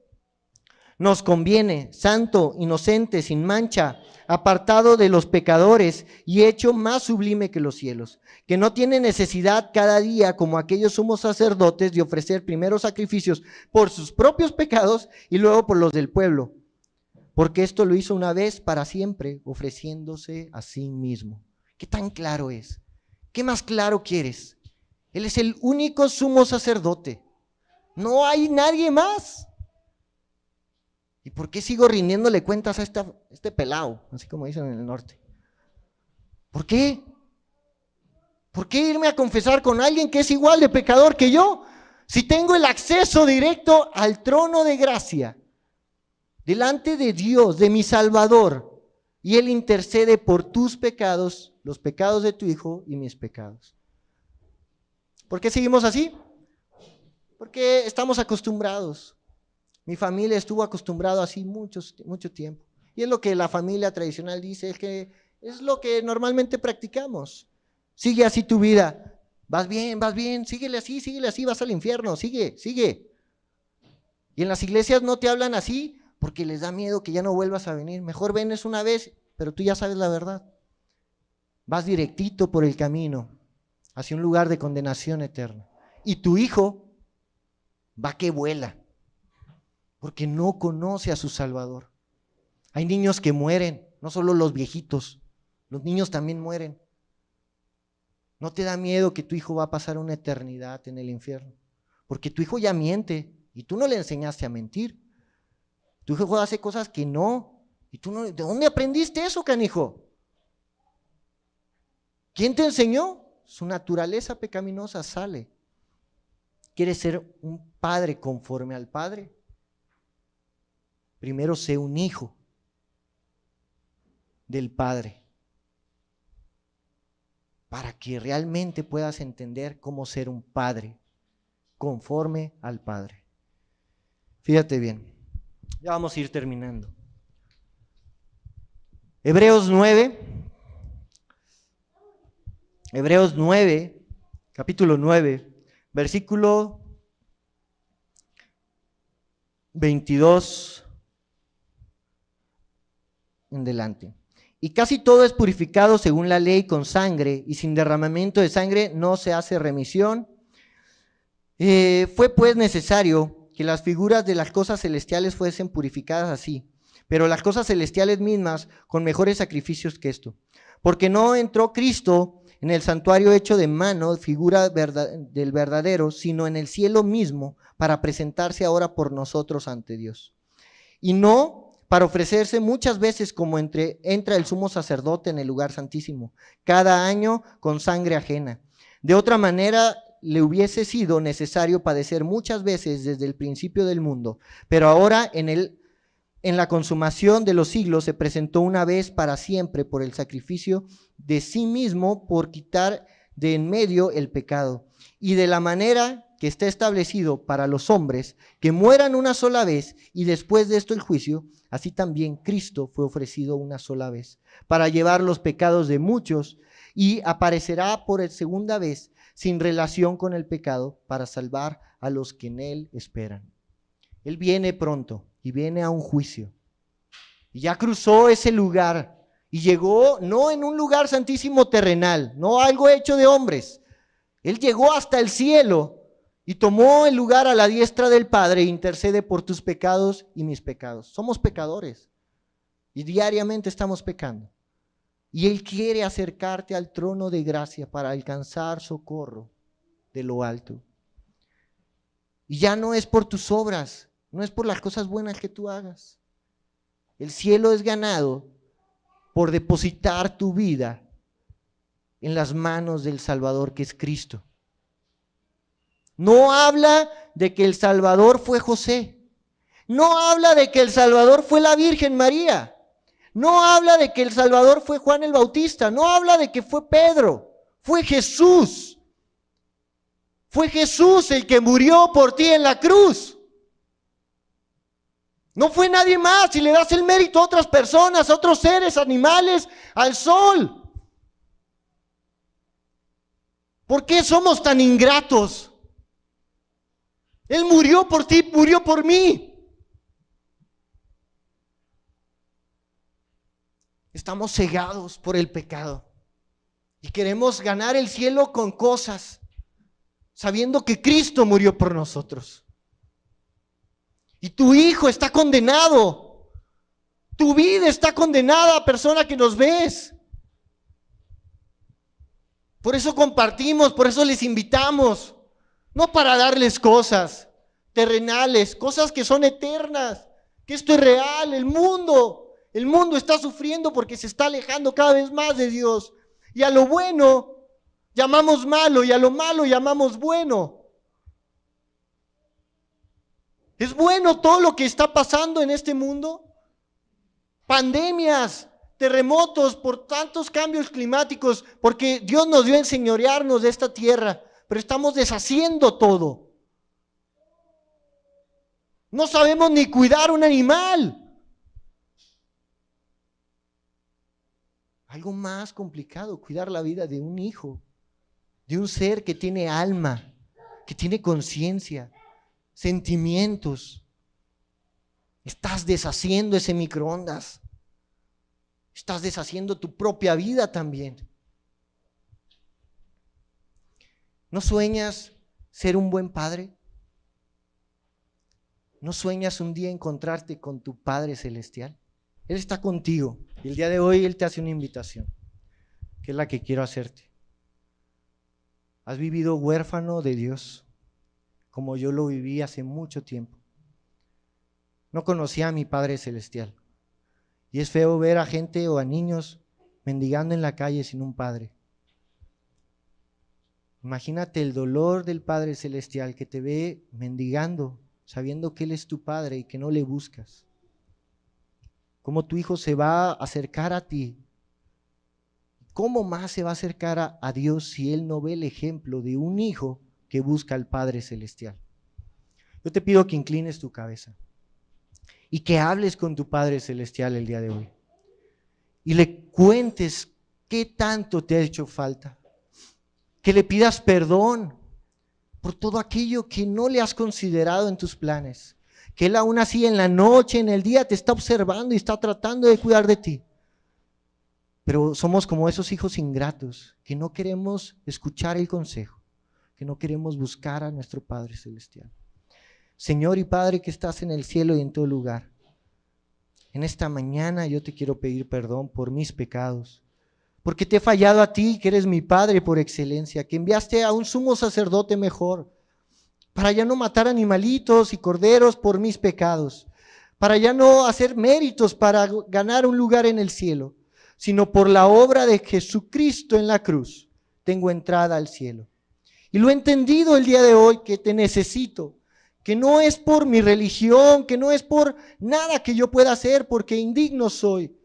nos conviene, santo, inocente, sin mancha, apartado de los pecadores y hecho más sublime que los cielos, que no tiene necesidad cada día, como aquellos sumos sacerdotes, de ofrecer primero sacrificios por sus propios pecados y luego por los del pueblo, porque esto lo hizo una vez para siempre, ofreciéndose a sí mismo. ¿Qué tan claro es? ¿Qué más claro quieres? Él es el único sumo sacerdote. No hay nadie más. ¿Y por qué sigo rindiéndole cuentas a este pelao? Así como dicen en el norte. ¿Por qué? ¿Por qué irme a confesar con alguien que es igual de pecador que yo? Si tengo el acceso directo al trono de gracia, delante de Dios, de mi Salvador, y Él intercede por tus pecados, los pecados de tu hijo y mis pecados. ¿Por qué seguimos así? Porque estamos acostumbrados. Mi familia estuvo acostumbrada así mucho tiempo. Y es lo que la familia tradicional dice, es lo que normalmente practicamos. Sigue así tu vida. Vas bien, síguele así, vas al infierno, sigue. Y en las iglesias no te hablan así porque les da miedo que ya no vuelvas a venir. Mejor vienes una vez, pero tú ya sabes la verdad. Vas directito por el camino hacia un lugar de condenación eterna. Y tu hijo va que vuela, porque no conoce a su Salvador. Hay niños que mueren, no solo los viejitos, los niños también mueren. ¿No te da miedo que tu hijo va a pasar una eternidad en el infierno? Porque tu hijo ya miente y tú no le enseñaste a mentir. Tu hijo hace cosas que no, y tú no. ¿De dónde aprendiste eso, canijo? ¿Quién te enseñó? Su naturaleza pecaminosa sale. ¿Quieres ser un padre conforme al Padre? Primero sé un hijo del Padre, para que realmente puedas entender cómo ser un padre conforme al Padre. Fíjate bien, ya vamos a ir terminando. Hebreos 9, capítulo 9, versículo 22 en delante. Y casi todo es purificado según la ley con sangre, y sin derramamiento de sangre no se hace remisión. Fue pues necesario que las figuras de las cosas celestiales fuesen purificadas así, pero las cosas celestiales mismas con mejores sacrificios que esto. Porque no entró Cristo en el santuario hecho de mano, figura del verdadero, sino en el cielo mismo, para presentarse ahora por nosotros ante Dios. Y no para ofrecerse muchas veces como entra el sumo sacerdote en el lugar santísimo, cada año con sangre ajena. De otra manera le hubiese sido necesario padecer muchas veces desde el principio del mundo, pero ahora en la consumación de los siglos se presentó una vez para siempre por el sacrificio de sí mismo por quitar de en medio el pecado. Y de la manera que está establecido para los hombres que mueran una sola vez y después de esto el juicio, así también Cristo fue ofrecido una sola vez para llevar los pecados de muchos y aparecerá por segunda vez sin relación con el pecado para salvar a los que en él esperan. Él viene pronto y viene a un juicio. Y ya cruzó ese lugar Y llegó no en un lugar santísimo terrenal, no algo hecho de hombres. Él llegó hasta el cielo y tomó el lugar a la diestra del Padre e intercede por tus pecados y mis pecados. Somos pecadores y diariamente estamos pecando. Y Él quiere acercarte al trono de gracia para alcanzar socorro de lo alto. Y ya no es por tus obras, no es por las cosas buenas que tú hagas. El cielo es ganado por depositar tu vida en las manos del Salvador, que es Cristo. No habla de que el Salvador fue José. No habla de que el Salvador fue la Virgen María. No habla de que el Salvador fue Juan el Bautista. No habla de que fue Pedro. Fue Jesús. Fue Jesús el que murió por ti en la cruz. No fue nadie más. Si le das el mérito a otras personas, a otros seres, animales, al sol. ¿Por qué somos tan ingratos? Él murió por ti, murió por mí. Estamos cegados por el pecado y queremos ganar el cielo con cosas, sabiendo que Cristo murió por nosotros. Y tu hijo está condenado. Tu vida está condenada, persona que nos ves. Por eso compartimos, por eso les invitamos. No para darles cosas terrenales, cosas que son eternas, que esto es real. El mundo está sufriendo porque se está alejando cada vez más de Dios. Y a lo bueno llamamos malo y a lo malo llamamos bueno. ¿Es bueno todo lo que está pasando en este mundo? Pandemias, terremotos, por tantos cambios climáticos, porque Dios nos dio a enseñorearnos de esta tierra, pero estamos deshaciendo todo. No sabemos ni cuidar un animal. Algo más complicado, cuidar la vida de un hijo, de un ser que tiene alma, que tiene conciencia, sentimientos. Estás deshaciendo ese microondas. Estás deshaciendo tu propia vida también. ¿No sueñas ser un buen padre? ¿No sueñas un día encontrarte con tu Padre Celestial? Él está contigo y el día de hoy Él te hace una invitación, que es la que quiero hacerte. ¿Has vivido huérfano de Dios, como yo lo viví hace mucho tiempo? No conocía a mi Padre Celestial. Y es feo ver a gente o a niños mendigando en la calle sin un padre. Imagínate el dolor del Padre Celestial que te ve mendigando, sabiendo que Él es tu Padre y que no le buscas. Cómo tu hijo se va a acercar a ti. ¿Cómo más se va a acercar a Dios si Él no ve el ejemplo de un hijo que busca al Padre Celestial? Yo te pido que inclines tu cabeza y que hables con tu Padre Celestial el día de hoy. Y le cuentes qué tanto te ha hecho falta. Que le pidas perdón por todo aquello que no le has considerado en tus planes. Que Él aún así en la noche, en el día te está observando y está tratando de cuidar de ti. Pero somos como esos hijos ingratos que no queremos escuchar el consejo, que no queremos buscar a nuestro Padre Celestial. Señor y Padre que estás en el cielo y en todo lugar, en esta mañana yo te quiero pedir perdón por mis pecados, porque te he fallado a ti, que eres mi Padre por excelencia, que enviaste a un sumo sacerdote mejor, para ya no matar animalitos y corderos por mis pecados, para ya no hacer méritos para ganar un lugar en el cielo, sino por la obra de Jesucristo en la cruz, tengo entrada al cielo. Y lo he entendido el día de hoy, que te necesito, que no es por mi religión, que no es por nada que yo pueda hacer, porque indigno soy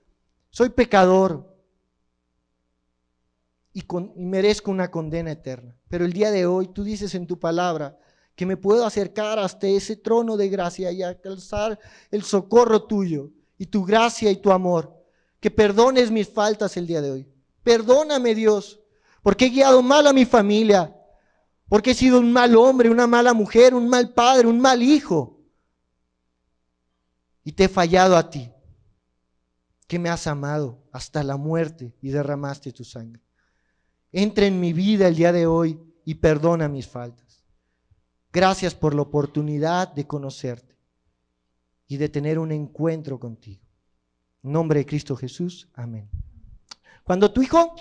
pecador y merezco una condena eterna. Pero el día de hoy tú dices en tu palabra que me puedo acercar hasta ese trono de gracia y alcanzar el socorro tuyo y tu gracia y tu amor, que perdones mis faltas el día de hoy. Perdóname, Dios, porque he guiado mal a mi familia, porque he sido un mal hombre, una mala mujer, un mal padre, un mal hijo. Y te he fallado a ti. que me has amado hasta la muerte y derramaste tu sangre. Entra en mi vida el día de hoy y perdona mis faltas. Gracias por la oportunidad de conocerte y de tener un encuentro contigo. En nombre de Cristo Jesús, amén. Cuando tu hijo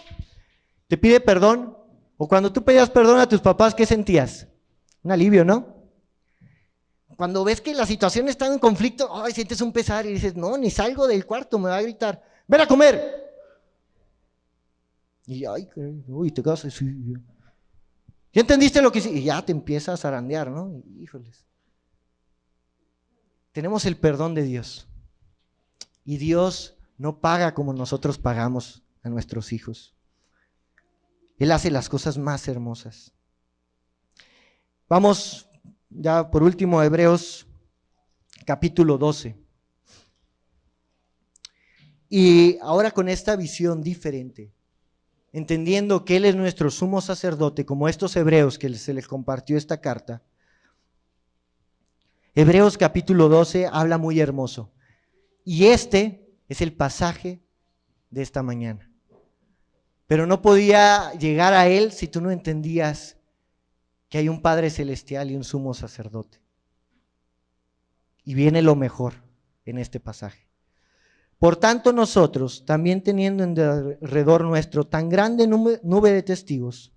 te pide perdón, o cuando tú pedías perdón a tus papás, ¿qué sentías? Un alivio, ¿no? Cuando ves que la situación está en conflicto, ay, sientes un pesar y dices, no, ni salgo del cuarto, me va a gritar, ven a comer. Y ay, uy, te quedas así. ¿Ya entendiste lo que hice? Y ya te empiezas a zarandear, ¿no? Híjoles. Tenemos el perdón de Dios. Y Dios no paga como nosotros pagamos a nuestros hijos. Él hace las cosas más hermosas. Vamos ya por último a Hebreos capítulo 12. Y ahora con esta visión diferente, entendiendo que Él es nuestro sumo sacerdote, como estos hebreos que se les compartió esta carta. Hebreos capítulo 12 habla muy hermoso. Y este es el pasaje de esta mañana. Pero no podía llegar a él si tú no entendías que hay un Padre Celestial y un sumo sacerdote. Y viene lo mejor en este pasaje. Por tanto nosotros, también teniendo en derredor nuestro tan grande nube de testigos,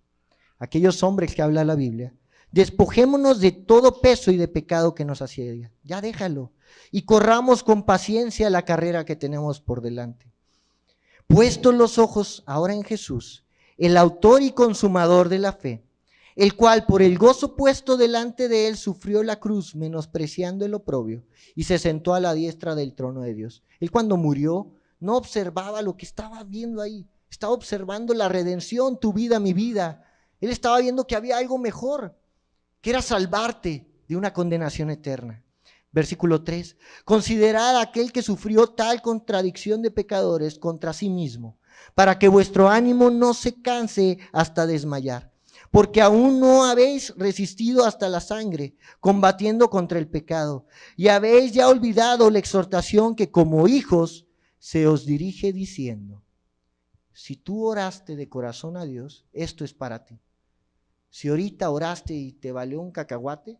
aquellos hombres que habla la Biblia, despojémonos de todo peso y de pecado que nos asedia. Ya déjalo. Y corramos con paciencia la carrera que tenemos por delante. Puestos los ojos ahora en Jesús, el autor y consumador de la fe, el cual por el gozo puesto delante de él sufrió la cruz, menospreciando el oprobio, y se sentó a la diestra del trono de Dios. Él cuando murió no observaba lo que estaba viendo ahí, estaba observando la redención, tu vida, mi vida. Él estaba viendo que había algo mejor, que era salvarte de una condenación eterna. Versículo 3, considerad a aquel que sufrió tal contradicción de pecadores contra sí mismo, para que vuestro ánimo no se canse hasta desmayar, porque aún no habéis resistido hasta la sangre, combatiendo contra el pecado, y habéis ya olvidado la exhortación que como hijos se os dirige diciendo, si tú oraste de corazón a Dios, esto es para ti. Si ahorita oraste y te valió un cacahuate,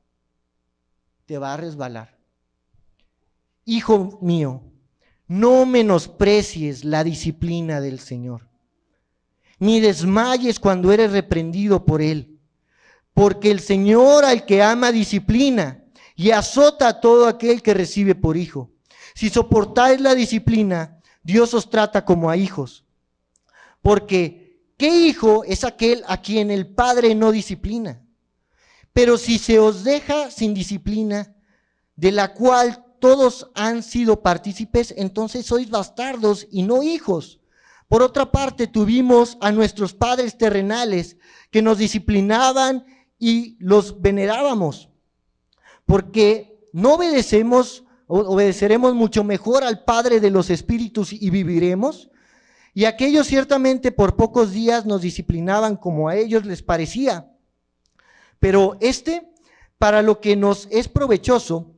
te va a resbalar. Hijo mío, no menosprecies la disciplina del Señor, ni desmayes cuando eres reprendido por Él, porque el Señor al que ama disciplina y azota a todo aquel que recibe por hijo. Si soportáis la disciplina, Dios os trata como a hijos, porque ¿qué hijo es aquel a quien el Padre no disciplina? Pero si se os deja sin disciplina, de la cual todos han sido partícipes, entonces sois bastardos y no hijos. Por otra parte, tuvimos a nuestros padres terrenales que nos disciplinaban y los venerábamos, porque no obedeceremos mucho mejor al Padre de los espíritus y viviremos. Y aquellos ciertamente por pocos días nos disciplinaban como a ellos les parecía, pero para lo que nos es provechoso,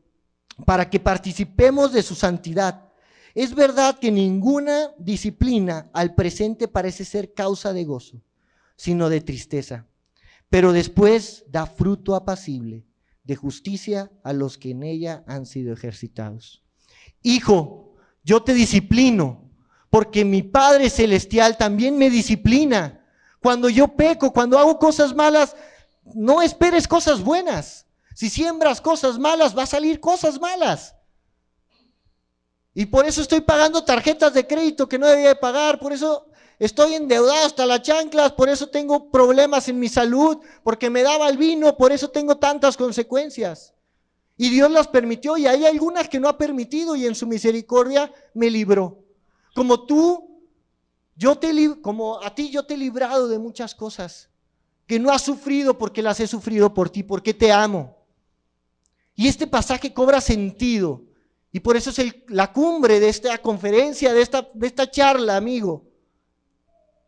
para que participemos de su santidad. Es verdad que ninguna disciplina al presente parece ser causa de gozo, sino de tristeza, pero después da fruto apacible de justicia a los que en ella han sido ejercitados. Hijo, yo te disciplino, porque mi Padre Celestial también me disciplina. Cuando yo peco, cuando hago cosas malas, no esperes cosas buenas. Si siembras cosas malas, va a salir cosas malas. Y por eso estoy pagando tarjetas de crédito que no debía de pagar, por eso estoy endeudado hasta las chanclas, por eso tengo problemas en mi salud, porque me daba el vino, por eso tengo tantas consecuencias. Y Dios las permitió y hay algunas que no ha permitido y en su misericordia me libró. Como a ti yo te he librado de muchas cosas que no has sufrido porque las he sufrido por ti, porque te amo. Y este pasaje cobra sentido. Y por eso es la cumbre de esta conferencia, de esta charla, amigo.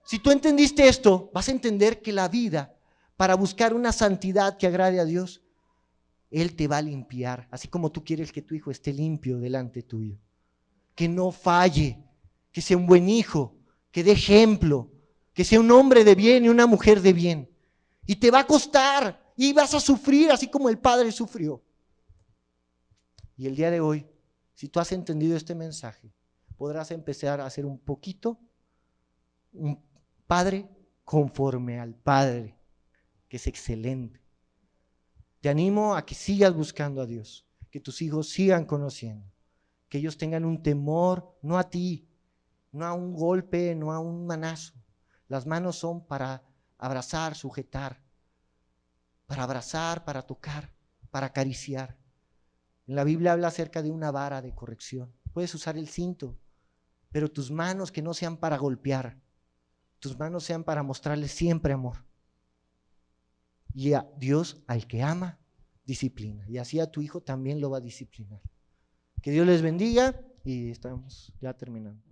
Si tú entendiste esto, vas a entender que la vida, para buscar una santidad que agrade a Dios, Él te va a limpiar, así como tú quieres que tu hijo esté limpio delante tuyo. Que no falle, que sea un buen hijo, que dé ejemplo, que sea un hombre de bien y una mujer de bien. Y te va a costar y vas a sufrir así como el Padre sufrió. Y el día de hoy, si tú has entendido este mensaje, podrás empezar a ser un poquito un padre conforme al Padre, que es excelente. Te animo a que sigas buscando a Dios, que tus hijos sigan conociendo, que ellos tengan un temor, no a ti, no a un golpe, no a un manazo. Las manos son para abrazar, sujetar, para tocar, para acariciar. En la Biblia habla acerca de una vara de corrección. Puedes usar el cinto, pero tus manos que no sean para golpear, tus manos sean para mostrarle siempre amor. Y a Dios, al que ama, disciplina. Y así a tu hijo también lo va a disciplinar. Que Dios les bendiga y estamos ya terminando.